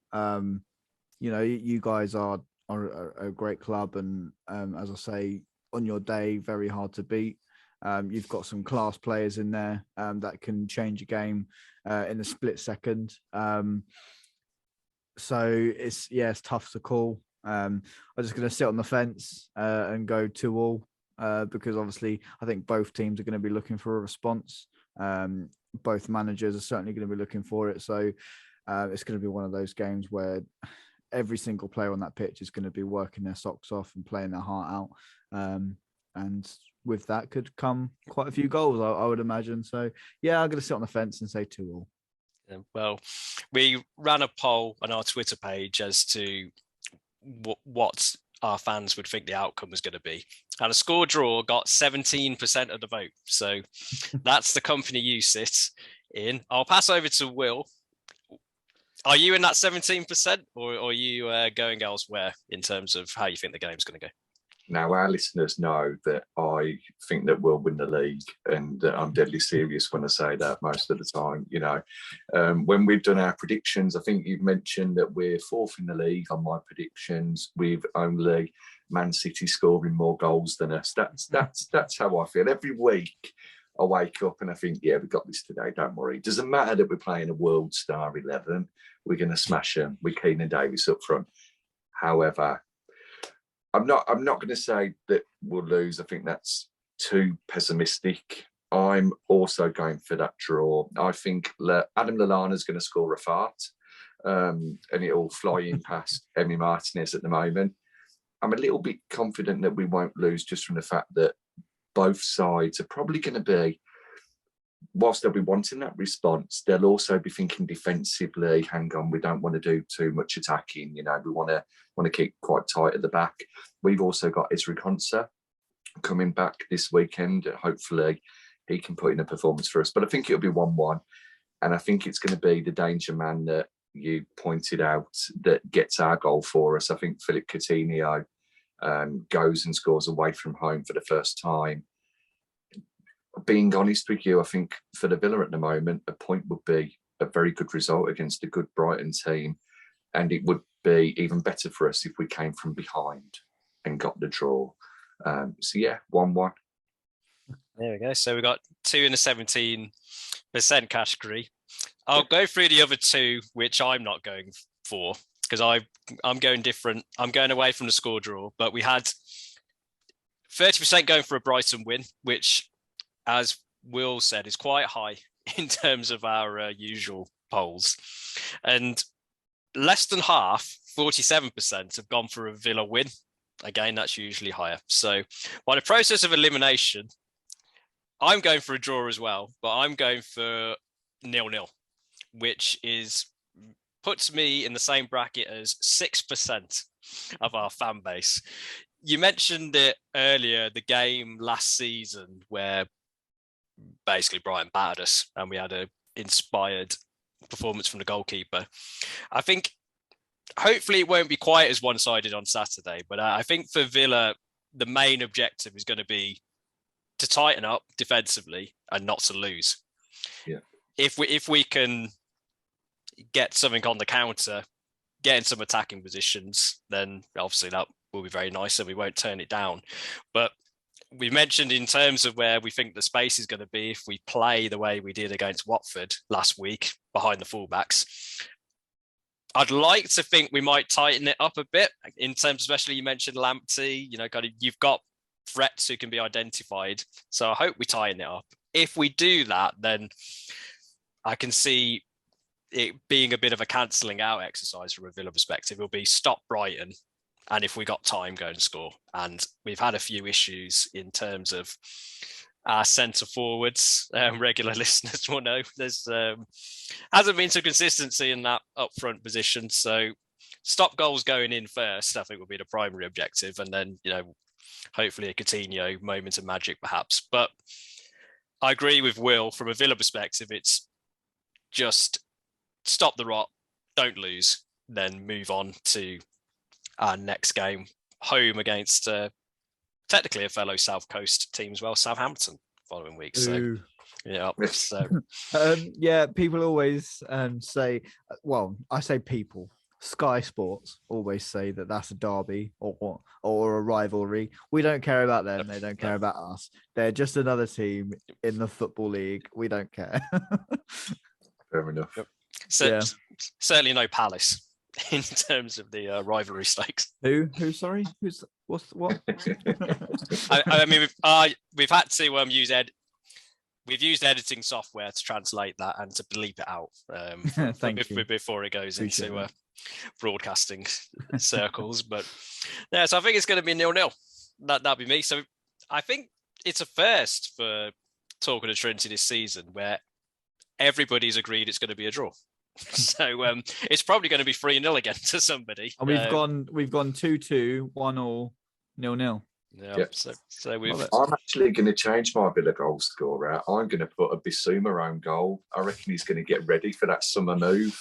You guys are a great club, and as I say, on your day, very hard to beat. You've got some class players in there that can change a game in a split second. So it's tough to call. I'm just going to sit on the fence and go 2-2 because obviously I think both teams are going to be looking for a response. Both managers are certainly going to be looking for it. So it's going to be one of those games where every single player on that pitch is going to be working their socks off and playing their heart out. And with that could come quite a few goals, I would imagine. So, yeah, I'm going to sit on the fence and say 2-2. Well, we ran a poll on our Twitter page as to what our fans would think the outcome was going to be. And a score draw got 17% of the vote. So that's the company you sit in. I'll pass over to Will. Are you in that 17%, or are you going elsewhere in terms of how you think the game's going to go? Now, our listeners know that I think that we'll win the league, and I'm deadly serious when I say that most of the time. You know, when we've done our predictions, I think you've mentioned that we're fourth in the league on my predictions, with only Man City scoring more goals than us. That's how I feel. Every week I wake up and I think, yeah, we got this today. Don't worry. It doesn't matter that we're playing a world star 11. We're going to smash them with Keenan Davis up front. However, I'm not going to say that we'll lose. I think that's too pessimistic. I'm also going for that draw. I think Adam Lallana is going to score a fart, and it'll fly in past Emi Martinez at the moment. I'm a little bit confident that we won't lose, just from the fact that both sides are probably going to be, whilst they'll be wanting that response, they'll also be thinking defensively, hang on, we don't want to do too much attacking. You know, we want to keep quite tight at the back. We've also got Ezri Konsa coming back this weekend. Hopefully he can put in a performance for us. But I think it'll be 1-1. And I think it's going to be the danger man that you pointed out that gets our goal for us. I think Philip Coutinho goes and scores away from home for the first time. Being honest with you, I think for the Villa at the moment, a point would be a very good result against a good Brighton team. And it would be even better for us if we came from behind and got the draw. So, yeah, 1-1. There we go. So we got 2 in the 17% category. I'll go through the other 2, which I'm not going for, because I'm going different. I'm going away from the score draw. But we had 30% going for a Brighton win, which, as Will said, is quite high in terms of our usual polls. And less than half, 47%, have gone for a Villa win. Again, that's usually higher. So by the process of elimination, I'm going for a draw as well, but I'm going for 0-0, which puts me in the same bracket as 6% of our fan base. You mentioned it earlier, the game last season where basically Brighton battered us and we had an inspired performance from the goalkeeper. I think hopefully it won't be quite as one-sided on Saturday, but I think for Villa, the main objective is going to be to tighten up defensively and not to lose. Yeah. If we can get something on the counter, get in some attacking positions, then obviously that will be very nice and we won't turn it down. But we mentioned in terms of where we think the space is going to be if we play the way we did against Watford last week behind the fullbacks. I'd like to think we might tighten it up a bit in terms, especially you mentioned Lamptey, you've got threats who can be identified. So I hope we tighten it up. If we do that, then I can see it being a bit of a cancelling out exercise from a Villa perspective. It'll be stop Brighton, and if we got time, go and score. And we've had a few issues in terms of our centre forwards. Regular listeners will know there's hasn't been some consistency in that up front position. So stop goals going in first, I think, will be the primary objective, and then hopefully a Coutinho moment of magic, perhaps. But I agree with Will from a Villa perspective. It's just stop the rot, don't lose, then move on to our next game, home against technically a fellow South Coast team as well, Southampton, following week. So, yeah. So. Yeah, people always say, well, I say people. Sky Sports always say that that's a derby or a rivalry. We don't care about them. They don't care about us. They're just another team in the Football League. We don't care. Fair enough. Yep. So, yeah. Certainly no Palace in terms of the rivalry stakes. Who? Sorry? What? I mean, we've had to use We've used editing software to translate that and to bleep it out before it goes into broadcasting circles. But yeah, so I think it's going to be 0-0. That'll be me. So I think it's a first for Talk of the Trinity this season where everybody's agreed it's going to be a draw. So it's probably going to be 3-0 again to somebody. And we've gone 2-2, 1-1, 0-0. Yeah. Yep. So we've. I'm actually going to change my Villa goal scorer. I'm going to put a Bissouma own goal. I reckon he's going to get ready for that summer move.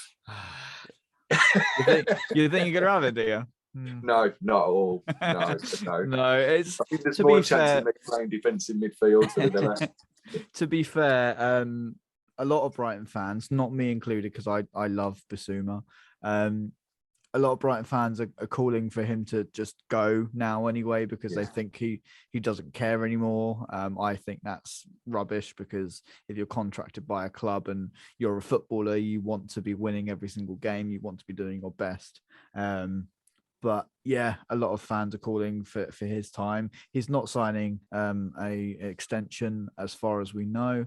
you think you're going to have it, do you? No, not at all. No. No, it's I think there's to more be chance fair, of me playing defensive midfield for the Villa. To be fair, a lot of Brighton fans, not me included, because I love Bissouma. A lot of Brighton fans are calling for him to just go now anyway, because they think he doesn't care anymore. I think that's rubbish, because if you're contracted by a club and you're a footballer, you want to be winning every single game. You want to be doing your best. But yeah, a lot of fans are calling for his time. He's not signing a extension as far as we know.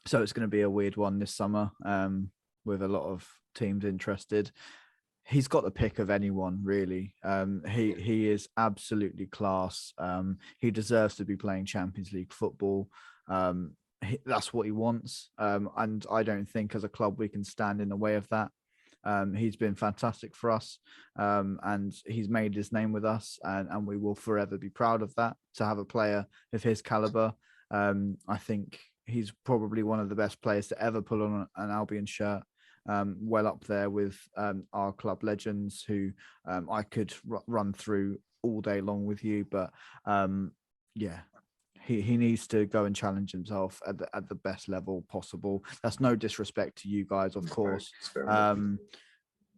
So it's going to be a weird one this summer with a lot of teams interested. He's got the pick of anyone, really. He is absolutely class. He deserves to be playing Champions League football. That's what he wants. And I don't think as a club we can stand in the way of that. He's been fantastic for us, and he's made his name with us, and we will forever be proud of that, to have a player of his caliber. I think he's probably one of the best players to ever pull on an Albion shirt. Well up there with our club legends, who I could run through all day long with you. But he needs to go and challenge himself at the best level possible. That's no disrespect to you guys, of course.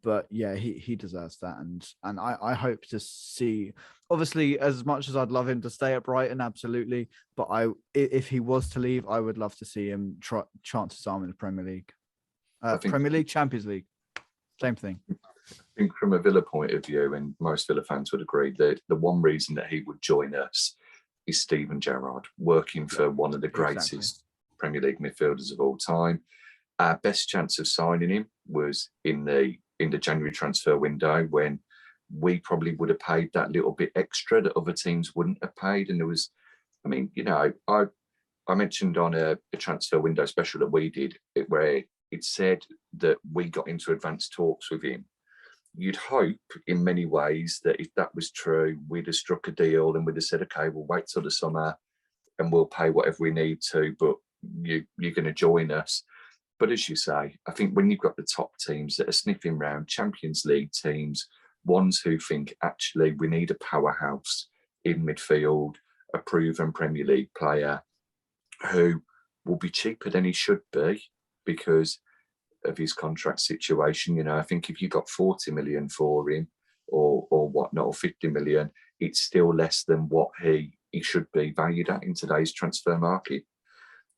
But yeah, he deserves that, and I hope to see. Obviously, as much as I'd love him to stay at Brighton, absolutely. But if he was to leave, I would love to see him chance his arm in the Premier League. Premier League, Champions League, same thing. I think from a Villa point of view, and most Villa fans would agree, that the one reason that he would join us is Steven Gerrard, working for one of the greatest Premier League midfielders of all time. Our best chance of signing him was in the January transfer window, when we probably would have paid that little bit extra that other teams wouldn't have paid. And there was, I mean, I mentioned on a transfer window special that we did, where it said that we got into advanced talks with him. You'd hope in many ways that if that was true, we'd have struck a deal and we'd have said, okay, we'll wait till the summer and we'll pay whatever we need to, but you're going to join us. But as you say, I think when you've got the top teams that are sniffing around, Champions League teams, ones who think, actually, we need a powerhouse in midfield, a proven Premier League player who will be cheaper than he should be because of his contract situation. I think if you got 40 million for him or whatnot, or 50 million, it's still less than what he should be valued at in today's transfer market.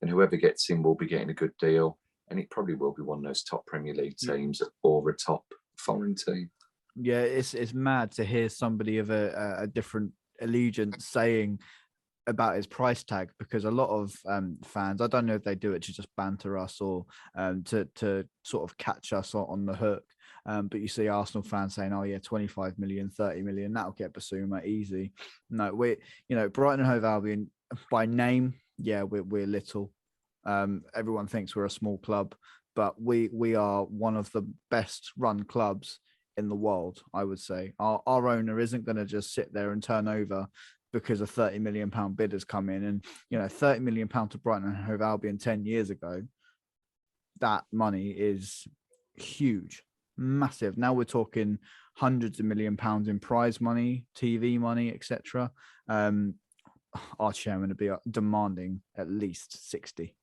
And whoever gets him will be getting a good deal. And it probably will be one of those top Premier League teams or a top foreign team. Yeah, it's mad to hear somebody of a different allegiance saying about his price tag, because a lot of fans, I don't know if they do it to just banter us or to sort of catch us on the hook. But you see Arsenal fans saying, oh yeah, 25 million, 30 million, that'll get Bissouma easy. No, Brighton Hove Albion, by name, yeah, we're little. Everyone thinks we're a small club, but we are one of the best run clubs in the world, I would say. Our owner isn't going to just sit there and turn over because a £30 million bid has come in. And, £30 million to Brighton Hove Albion 10 years ago, that money is huge, massive. Now we're talking hundreds of £1 million in prize money, TV money, etc. Our chairman would be demanding at least 60.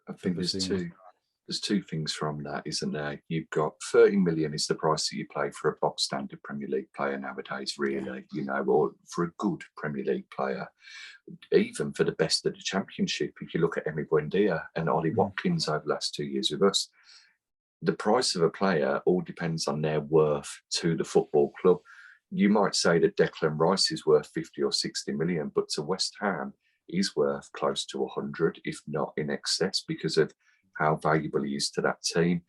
I think there's two things from that, isn't there? You've got 30 million is the price that you pay for a box standard Premier League player nowadays, really, or for a good Premier League player. Even for the best of the Championship, if you look at Emi Buendia and Ollie Watkins over the last 2 years with us, the price of a player all depends on their worth to the football club. You might say that Declan Rice is worth 50 or 60 million, but to West Ham, he's worth close to 100, if not in excess, because of how valuable he is to that team.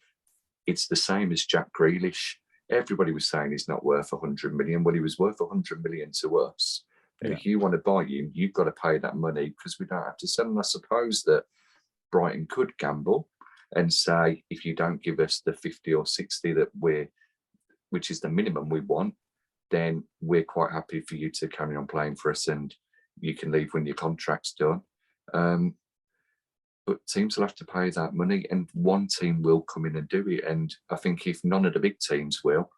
It's the same as Jack Grealish. Everybody was saying he's not worth 100 million. Well, he was worth 100 million to us. And if you want to buy him, you've got to pay that money because we don't have to sell him. I suppose that Brighton could gamble and say, if you don't give us the 50 or 60 which is the minimum we want, then we're quite happy for you to carry on playing for us and you can leave when your contract's done. But teams will have to pay that money, and one team will come in and do it. And I think if none of the big teams will,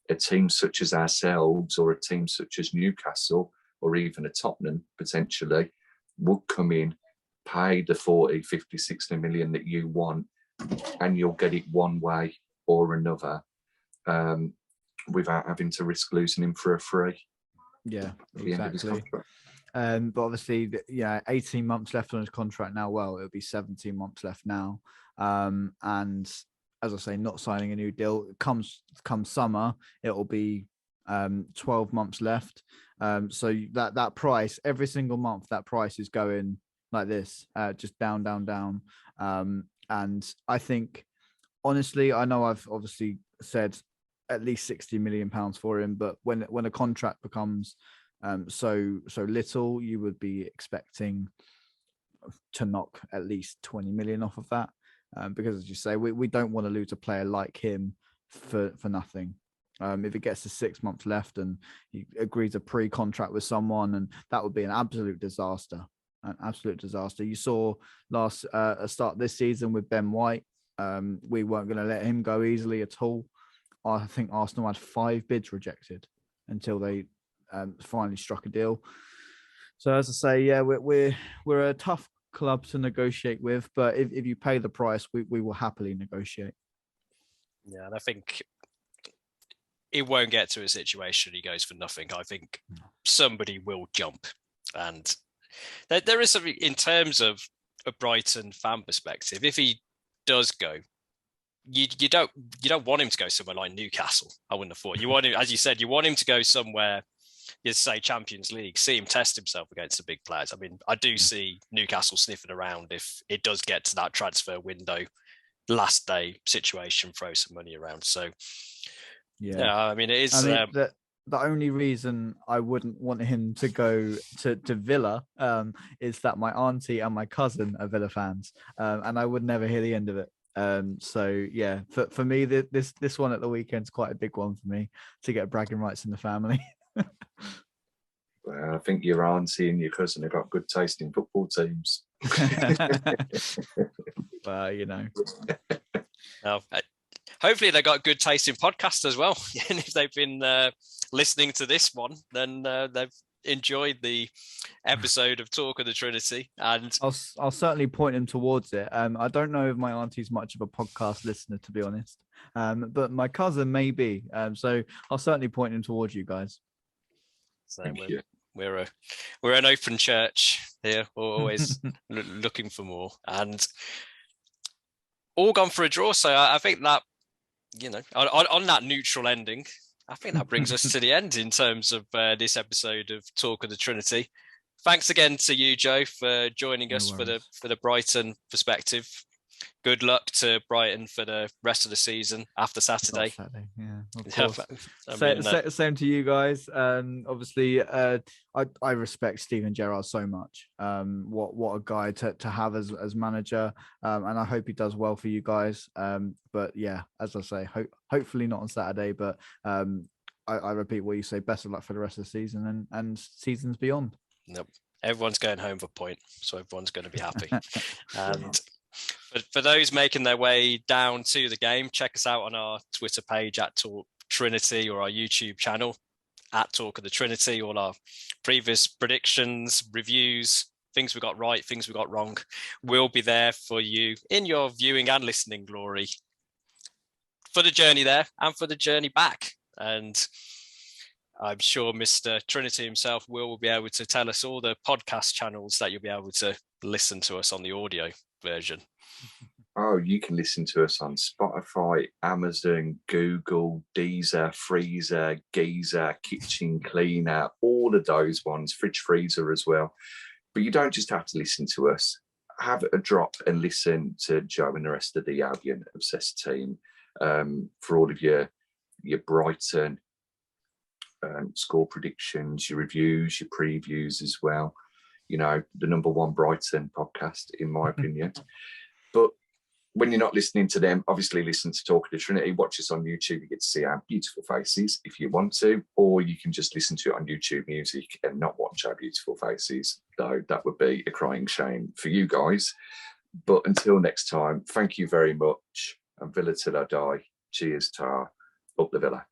a team such as ourselves or a team such as Newcastle or even a Tottenham potentially would come in, pay the 40, 50, 60 million that you want, and you'll get it one way or another without having to risk losing him for a free. Yeah, exactly. But obviously, 18 months left on his contract now. Well, it'll be 17 months left now. And as I say, not signing a new deal. Come summer, it'll be 12 months left. So that price, every single month, that price is going like this, just down, down, down. And I think, honestly, I know I've obviously said at least 60 million pounds for him, but when a contract becomes so little, you would be expecting to knock at least 20 million off of that, because as you say, we don't want to lose a player like him for nothing. If it gets to 6 months left and he agrees a pre-contract with someone, and that would be an absolute disaster. You saw start this season with Ben White. We weren't going to let him go easily at all. I think Arsenal had 5 bids rejected until they finally struck a deal. So as I say, yeah, we're a tough club to negotiate with, but if you pay the price, we will happily negotiate. Yeah, and I think it won't get to a situation he goes for nothing. I think somebody will jump, and there is something in terms of a Brighton fan perspective. If he does go, you don't want him to go somewhere like Newcastle. I wouldn't have thought. You want him, as you said, you want him to go somewhere, you say Champions League, see him test himself against the big players. I mean, I do see Newcastle sniffing around if it does get to that transfer window, last day situation, throw some money around. So, yeah, I mean, it is. The only reason I wouldn't want him to go to Villa is that my auntie and my cousin are Villa fans, and I would never hear the end of it. So yeah, for me, this one at the weekend is quite a big one for me to get bragging rights in the family. Well, I think your auntie and your cousin have got good taste in football teams. Well, you know. Well, hopefully they got good taste in podcasts as well. And if they've been listening to this one, then they've enjoyed the episode of Talk of the Trinity. And I'll certainly point him towards it. I don't know if my auntie's much of a podcast listener, to be honest, but my cousin may be. So I'll certainly point him towards you guys. So we're an open church here. We're always looking for more, and all gone for a draw. So I think that, you know, on that neutral ending, I think that brings us to the end in terms of this episode of Talk of the Trinity. Thanks again to you, Joe, for joining us for the Brighton perspective. Good luck to Brighton for the rest of the season after Saturday. Yeah, of course. Same to you guys. Obviously, I respect Steven Gerrard so much. What a guy to have as manager, and I hope he does well for you guys. But yeah, as I say, hopefully not on Saturday. But I repeat what you say. Best of luck for the rest of the season and seasons beyond. Nope. Everyone's going home for point, so everyone's going to be happy. And for those making their way down to the game, check us out on our Twitter page at Talk Trinity, or our YouTube channel at Talk of the Trinity. All our previous predictions, reviews, things we got right, things we got wrong, will be there for you in your viewing and listening glory for the journey there and for the journey back. And I'm sure Mr. Trinity himself will be able to tell us all the podcast channels that you'll be able to listen to us on the audio version. Oh, you can listen to us on Spotify, Amazon, Google, Deezer, Freezer, Geezer, Kitchen Cleaner, all of those ones, Fridge Freezer as well. But you don't just have to listen to us. Have a drop and listen to Joe and the rest of the Albion Obsessed team for all of your Brighton score predictions, your reviews, your previews as well. You know, the #1 Brighton podcast, in my opinion. But when you're not listening to them, obviously listen to Talk of the Trinity. Watch us on YouTube. You get to see our beautiful faces if you want to, or you can just listen to it on YouTube Music and not watch our beautiful faces, though that would be a crying shame for you guys. But until next time, thank you very much. And Villa till I die. Cheers, Tar. Up the Villa.